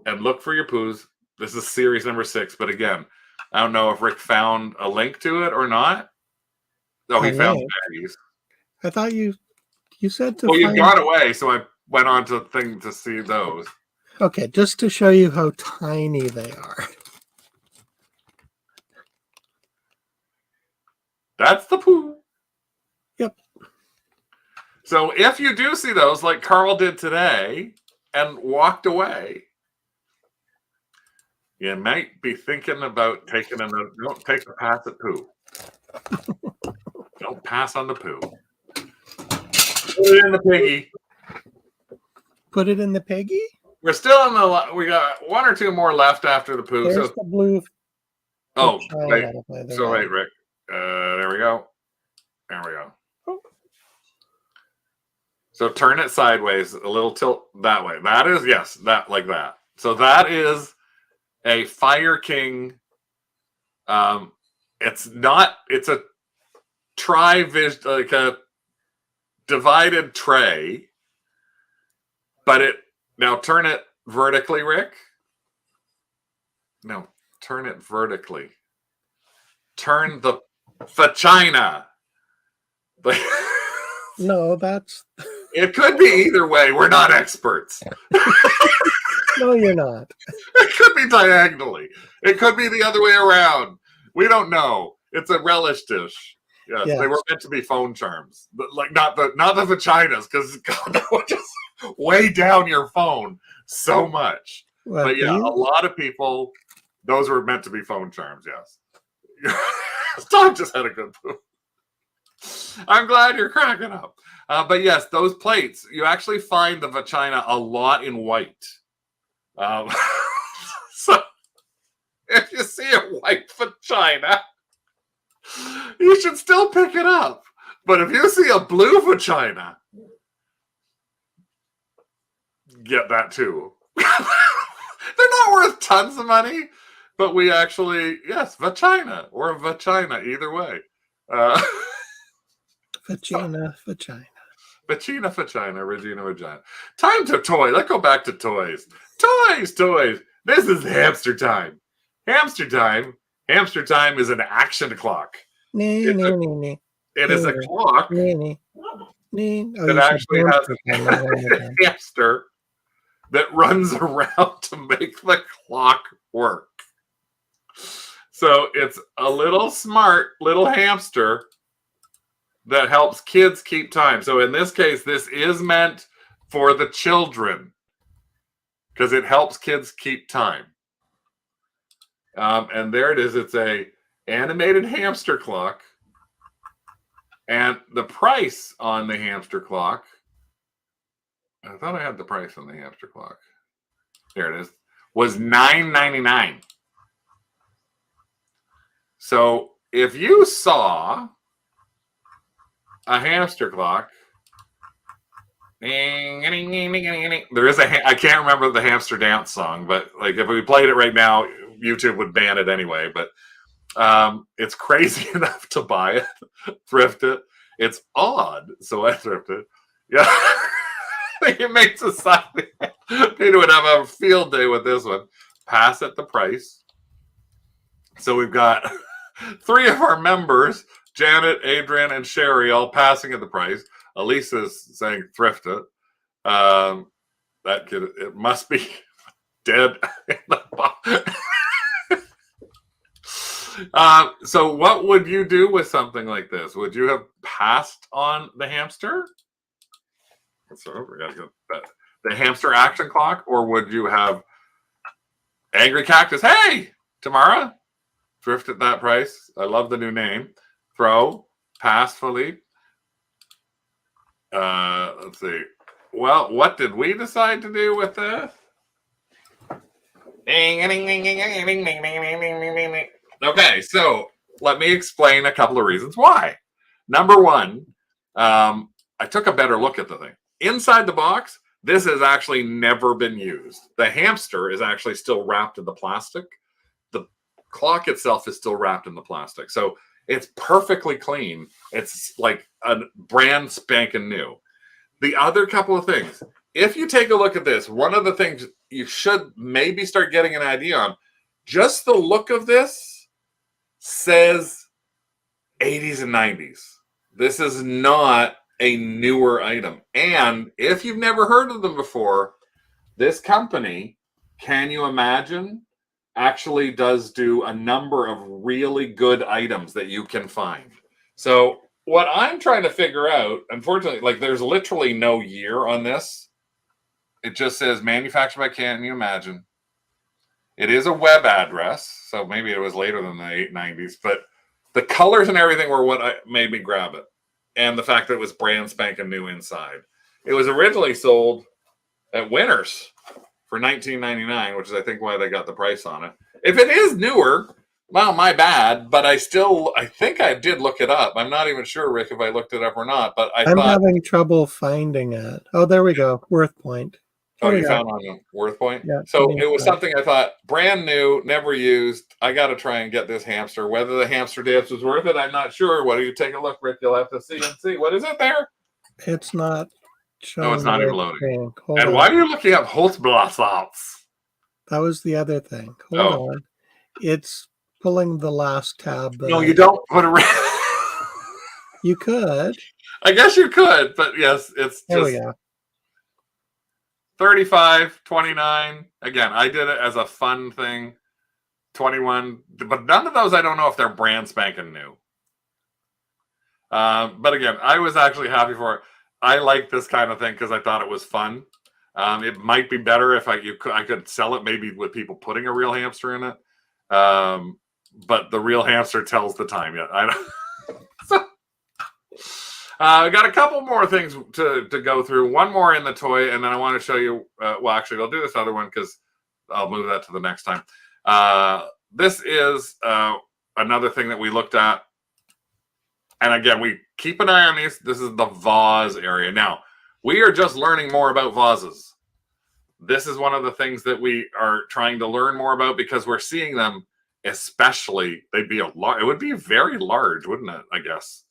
and look for your Poohs. This is series number 6, but again, I don't know if Rick found a link to it or not. Oh, he I found know. baggies. I thought you said to Well, you'd find. gone away, so I went on to thing to see those. Okay, just to show you how tiny they are. That's the poo. Yep. So if you do see those, like Carl did today, and walked away, you might be thinking about taking another. Don't take a pass at poo. Don't pass on the poo. Put it in the piggy. Put it in the piggy? We're still in the. We got one or two more left after the poo. There's So the blue. oh, wait. By the So way. wait, Rick. There we go. There we go. So turn it sideways, a little tilt that way. That is, yes, that like that. So that is a Fire King. It's a like a divided tray, but now turn it vertically, Rick. No, turn it vertically. Turn the vagina. No, that's. It could be either way. We're not experts. No, you're not. It could be diagonally. It could be the other way around. We don't know. It's a relish dish. Yes. They were meant to be phone charms, but like not the vaginas, because that would just weigh down your phone so much. What, but yeah, a lot of people, those were meant to be phone charms. Yes. Tom just had a good poop. I'm glad you're cracking up. But yes, those plates, you actually find the vagina a lot in white. So if you see a white vagina, you should still pick it up. But if you see a blue vagina, get that too. They're not worth tons of money, but we actually, yes, vagina or a vagina, either way. Vagina. Vagina, vagina, Regina, vagina. Time to toy. Let's go back to toys. Toys. This is Hamster Time. Hamster Time is an action clock. It is a clock that actually has a hamster that runs around to make the clock work. So it's a little smart little hamster that helps kids keep time. So in this case, this is meant for the children because it helps kids keep time. And there it is. It's a animated hamster clock. And the price on the hamster clock, I thought I had the price on the hamster clock. There it is. Was $9.99. So if you saw a hamster clock, there is I can't remember the hamster dance song, but like if we played it right now, YouTube would ban it anyway. But it's crazy enough to buy it, thrift it. It's odd, so I thrifted. Yeah, it makes society. Peter would have a field day with this one. Pass at the price. So we've got 3 of our members, Janet, Adrian, and Sherry, all passing at the price. Elisa's saying thrift it. That kid, it must be dead in the box. So what would you do with something like this? Would you have passed on the hamster? So we gotta get that. The hamster action clock, or would you have Angry Cactus? Hey, Tamara, thrift at that price. I love the new name. Throw, pass, Philippe. Let's see. Well, what did we decide to do with this? Okay, so let me explain a couple of reasons why. Number one, I took a better look at the thing. Inside the box, this has actually never been used. The hamster is actually still wrapped in the plastic. The clock itself is still wrapped in the plastic. So it's perfectly clean. It's like a brand spanking new. The other couple of things, if you take a look at this, one of the things you should maybe start getting an idea on, just the look of this says 80s and 90s. This is not a newer item. And if you've never heard of them before, this company, can you imagine, actually does do a number of really good items that you can find. So what I'm trying to figure out, unfortunately, like there's literally no year on this. It just says manufactured by Can You Imagine. It is a web address, so maybe it was later than the 890s, but the colors and everything were what made me grab it. And the fact that it was brand spanking new inside. It was originally sold at Winners for $19.99, which is I think why they got the price on it. If it is newer, well, my bad, but I think I did look it up. I'm not even sure, Rick, if I looked it up or not, but I'm having trouble finding it. Oh, there we go. Worth Point. Oh, you found on the Worth Point? Yeah. So it was something I thought, brand new, never used. I got to try and get this hamster. Whether the hamster dance was worth it, I'm not sure. Why don't you take a look, Rick? You'll have to see and see. What is it there? It's not showing. No, it's not even loading. Hold and on. why are you looking up Holzblassauts? That was the other thing. Hold on. It's pulling the last tab. No, you don't put a... You could. I guess you could, but yes, it's there just... we go. 35, 29. Again, I did it as a fun thing. 21. But none of those, I don't know if they're brand spanking new. But again, I was actually happy for it. I like this kind of thing because I thought it was fun. It might be better if I could sell it maybe with people putting a real hamster in it. But the real hamster tells the time yet. I don't... I got a couple more things to go through. One more in the toy, and then I want to show you. Well, actually, I'll do this other one because I'll move that to the next time. This is another thing that we looked at. And again, we keep an eye on these. This is the vase area. Now, we are just learning more about vases. This is one of the things that we are trying to learn more about because we're seeing them, especially, they'd be it would be very large, wouldn't it, I guess?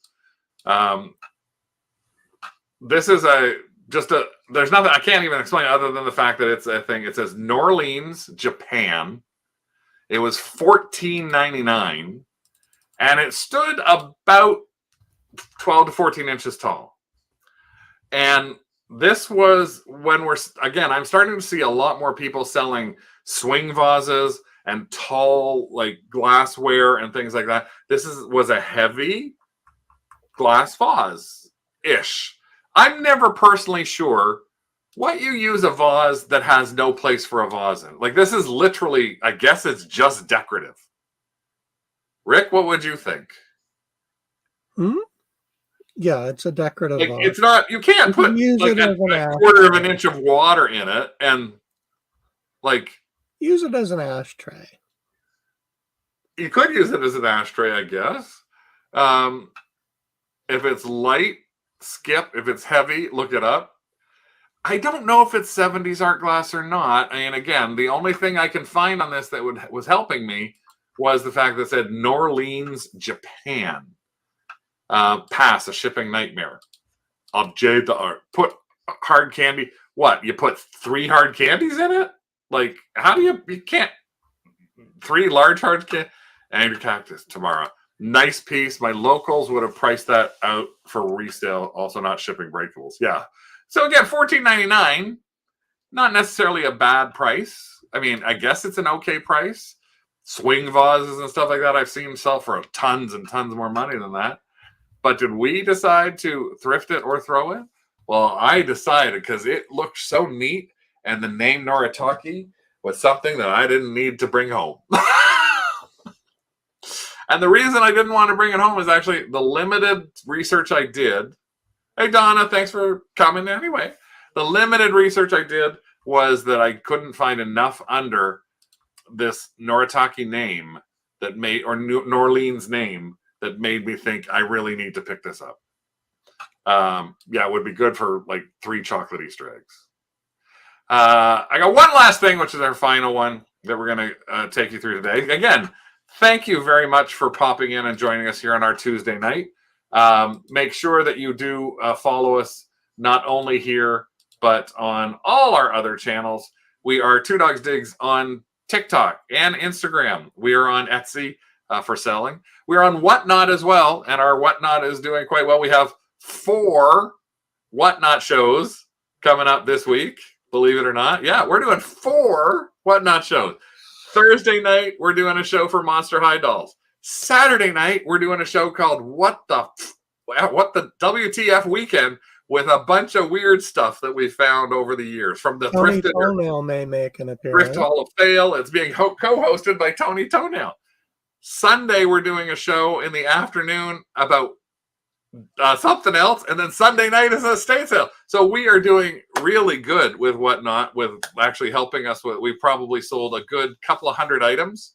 This is there's nothing, I can't even explain other than the fact that it's a thing. It says New Orleans, Japan. It was $14.99 and it stood about 12 to 14 inches tall. And this was when I'm starting to see a lot more people selling swing vases and tall, like glassware and things like that. This was a heavy glass vase-ish. I'm never personally sure what you use a vase that has no place for a vase in. Like this is literally, I guess it's just decorative. Rick, what would you think? Yeah, it's a decorative vase. It's not, you can't put like a quarter of an inch of water in it and like... Use it as an ashtray. You could use it as an ashtray, I guess. If it's light, skip. If it's heavy, look it up. I don't know if it's 70s art glass or not. And again, the only thing I can find on this that was helping me was the fact that it said New Orleans, Japan. Pass, a shipping nightmare. Objet d'art. Put hard candy. What? You put 3 hard candies in it? Like, how do you can't. 3 large hard candy. Angry Cactus tomorrow. Nice piece. My locals would have priced that out for resale. Also not shipping breakables. Yeah. So again, $14.99. Not necessarily a bad price. I mean, I guess it's an okay price. Swing vases and stuff like that I've seen sell for tons and tons more money than that. But did we decide to thrift it or throw it? Well, I decided because it looked so neat and the name Noritake was something that I didn't need to bring home. And the reason I didn't want to bring it home is actually the limited research I did. Hey, Donna, thanks for coming anyway. The limited research I did was that I couldn't find enough under this Noritake name that made, or New Orleans name that made me think I really need to pick this up. Yeah, it would be good for like 3 chocolate Easter eggs. I got one last thing, which is our final one that we're going to take you through today. Again, thank you very much for popping in and joining us here on our Tuesday night. Make sure that you do follow us not only here, but on all our other channels. We are Two Dogs Digs on TikTok and Instagram. We are on Etsy. for selling. We're on Whatnot as well, and our Whatnot is doing quite well. We have 4 Whatnot shows coming up this week, believe it or not. Yeah, we're doing 4 Whatnot shows. Thursday night, we're doing a show for Monster High Dolls. Saturday night, we're doing a show called What the WTF Weekend, with a bunch of weird stuff that we found over the years from the Tony Thrift Toenail may make an appearance. Thrift Hall of Fail. It's being co-hosted by Tony Toenail. Sunday, we're doing a show in the afternoon about something else, and then Sunday night is an estate sale. So we are doing really good with Whatnot, with actually helping us with. We've probably sold a good couple of hundred items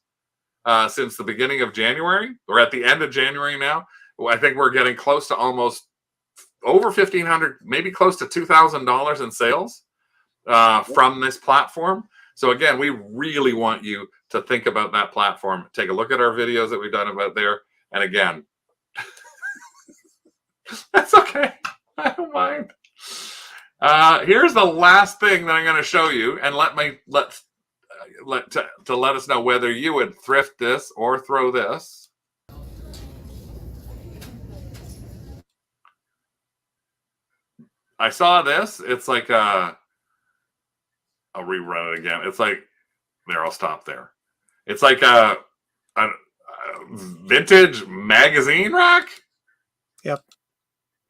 since the beginning of January. We're at the end of January now. I think we're getting close to almost over $1,500, maybe close to $2,000 in sales from this platform. So again, we really want you to think about that platform. Take a look at our videos that we've done about there. And again, that's okay. I don't mind. Here's the last thing that I'm going to show you, and let us know whether you would thrift this or throw this. I saw this. It's like I'll rerun it again. It's like, there, I'll stop there. It's like a vintage magazine rack. Yep.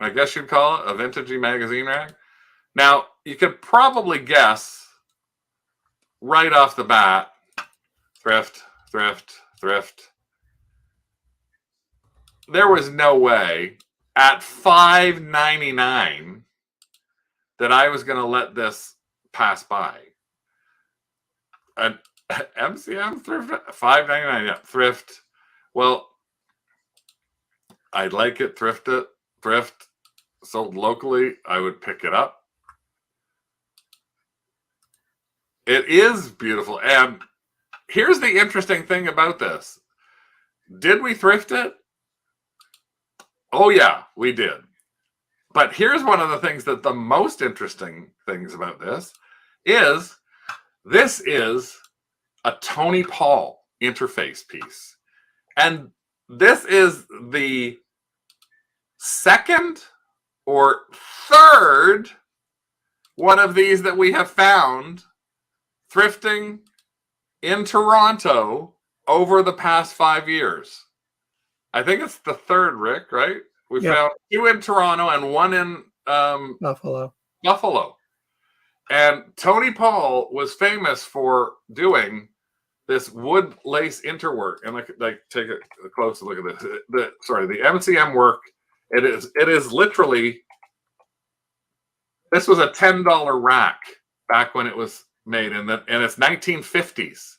I guess you'd call it a vintagey magazine rack. Now, you could probably guess right off the bat, thrift. There was no way at $5.99 that I was going to let this pass by. An MCM thrift, $5.99, yeah, thrift. Well, I'd like it thrifted, thrift, sold locally. I would pick it up. It is beautiful. And here's the interesting thing about this. Did we thrift it? Oh, yeah, we did. But here's one of the things that the most interesting things about this is a Tony Paul interface piece. And this is the second or third one of these that we have found thrifting in Toronto over the past 5 years. I think it's the third, Rick, right? We found 2 in Toronto and 1 in Buffalo. And Tony Paul was famous for doing this wood lace interwork. And like take a closer look at this. The MCM work. It is literally. This was a $10 rack back when it was made, and it's 1950s.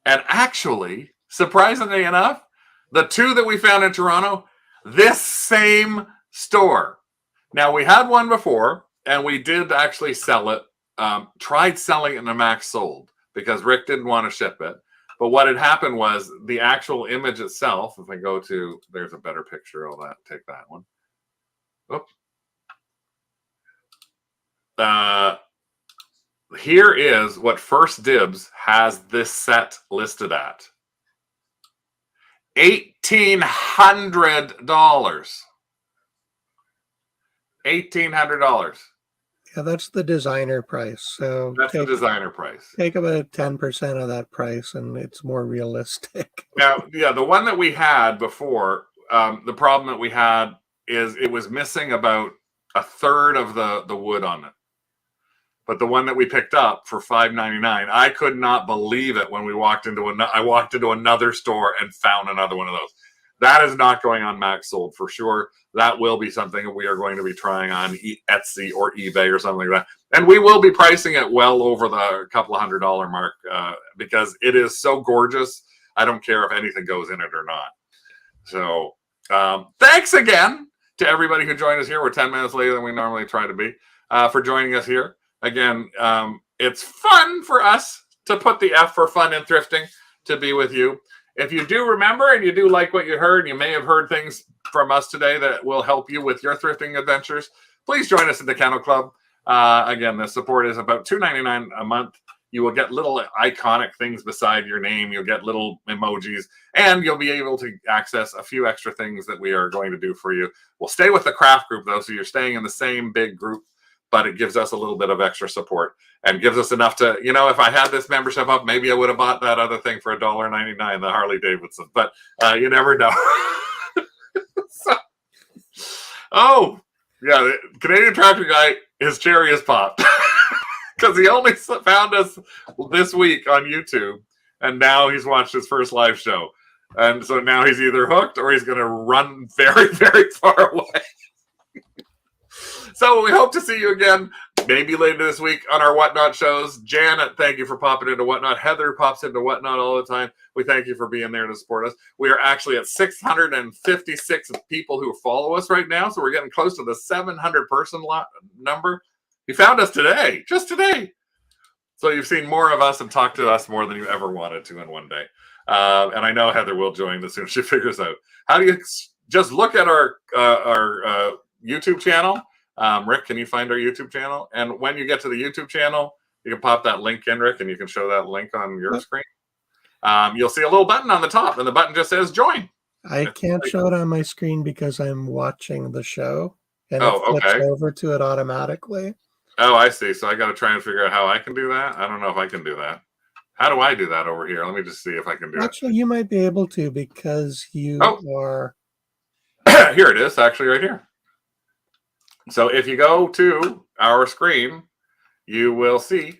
And actually, surprisingly enough, the 2 that we found in Toronto, this same store. Now, we had one before, and we did actually sell it. Tried selling it in a max sold because Rick didn't want to ship it. But what had happened was the actual image itself, if I go to, there's a better picture of that. Take that one. Oops. Here is what First Dibs has this set listed at. $1,800. $1,800. Yeah, that's the designer price. So that's the designer price. Take about 10% of that price, and it's more realistic. Now, yeah, the one that we had before, the problem that we had is it was missing about a third of the wood on it. But the one that we picked up for $5.99, I could not believe it when we walked into another store and found another one of those. That is not going on max sold for sure. That will be something that we are going to be trying on Etsy or eBay or something like that. And we will be pricing it well over the couple of $100 mark because it is so gorgeous. I don't care if anything goes in it or not. So thanks again to everybody who joined us here. We're 10 minutes later than we normally try to be for joining us here. Again, it's fun for us to put the F for fun in thrifting to be with you. If you do remember and you do like what you heard, you may have heard things from us today that will help you with your thrifting adventures. Please join us at the Kennel Club. Again, the support is about $2.99 a month. You will get little iconic things beside your name. You'll get little emojis, and you'll be able to access a few extra things that we are going to do for you. We'll stay with the craft group, though, so you're staying in the same big group, but it gives us a little bit of extra support and gives us enough to, if I had this membership up, maybe I would have bought that other thing for $1.99, the Harley Davidson, but you never know. Oh, yeah, the Canadian Tractor Guy, his cherry is popped. Because he only found us this week on YouTube, and now he's watched his first live show. And so now he's either hooked or he's going to run very, very far away. So we hope to see you again, maybe later this week on our Whatnot shows. Janet, thank you for popping into Whatnot. Heather pops into Whatnot all the time. We thank you for being there to support us. We are actually at 656 people who follow us right now, so we're getting close to the 700 person number. You found us today, just today. So you've seen more of us and talked to us more than you ever wanted to in one day. And I know Heather will join as soon as she figures out. How do you just look at our YouTube channel? Rick, can you find our YouTube channel? And when you get to the YouTube channel, you can pop that link in, Rick, and you can show that link on your screen. You'll see a little button on the top, and the button just says join. I can't show it on my screen because I'm watching the show, and it flips over to it automatically. Oh, I see. So I got to try and figure out how I can do that. I don't know if I can do that. How do I do that over here? Let me just see if I can do it. Actually, you might be able to because you are. Here it is, actually, right here. So if you go to our screen, you will see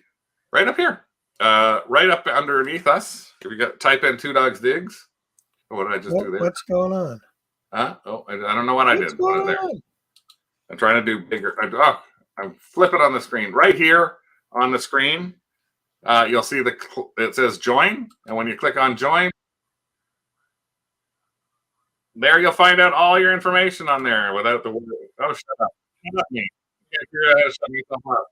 right up here, right up underneath us. If you type in Two Dogs Digs. What did I just do there? What's going on? Oh, I don't know what I did. What is there? I'm trying to do bigger. I'm flipping on the screen. Right here on the screen, you'll see it says join. And when you click on join, there you'll find out all your information on there without the word. Oh, shut up. Shut up me. Shut yourself up.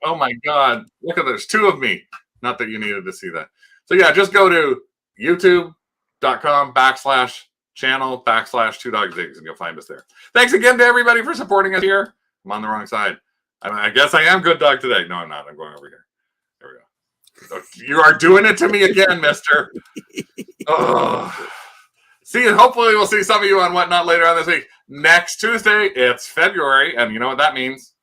Oh my God. Look at there's two of me. Not that you needed to see that. So yeah, just go to youtube.com/channel/Two Dog Digs and you'll find us there. Thanks again to everybody for supporting us here. I'm on the wrong side. I guess I am good dog today. No, I'm not. I'm going over here. There we go. You are doing it to me again, mister. Oh. See, hopefully we'll see some of you on Whatnot later on this week. Next Tuesday, it's February, and you know what that means?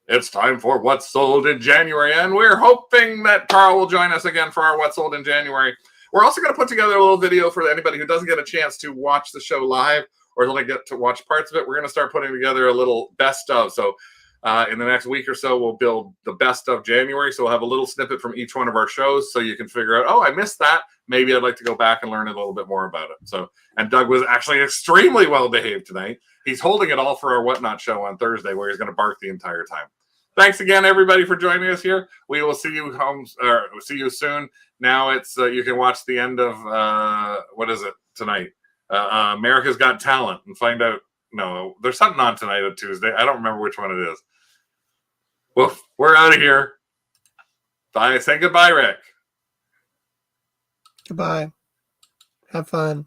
It's time for What's Sold in January, and we're hoping that Carl will join us again for our What's Sold in January. We're also going to put together a little video for anybody who doesn't get a chance to watch the show live or only get to watch parts of it. We're going to start putting together a little best of. So in the next week or so, we'll build the best of January. So we'll have a little snippet from each one of our shows so you can figure out, oh, I missed that. Maybe I'd like to go back and learn a little bit more about it. So, and Doug was actually extremely well behaved tonight. He's holding it all for our Whatnot show on Thursday where he's going to bark the entire time. Thanks again, everybody, for joining us here. We will see you see you soon. Now it's you can watch the end of what is it tonight? America's Got Talent and find out. No, there's something on tonight on Tuesday. I don't remember which one it is. Woof, we're out of here. Bye. Say goodbye, Rick. Goodbye. Have fun.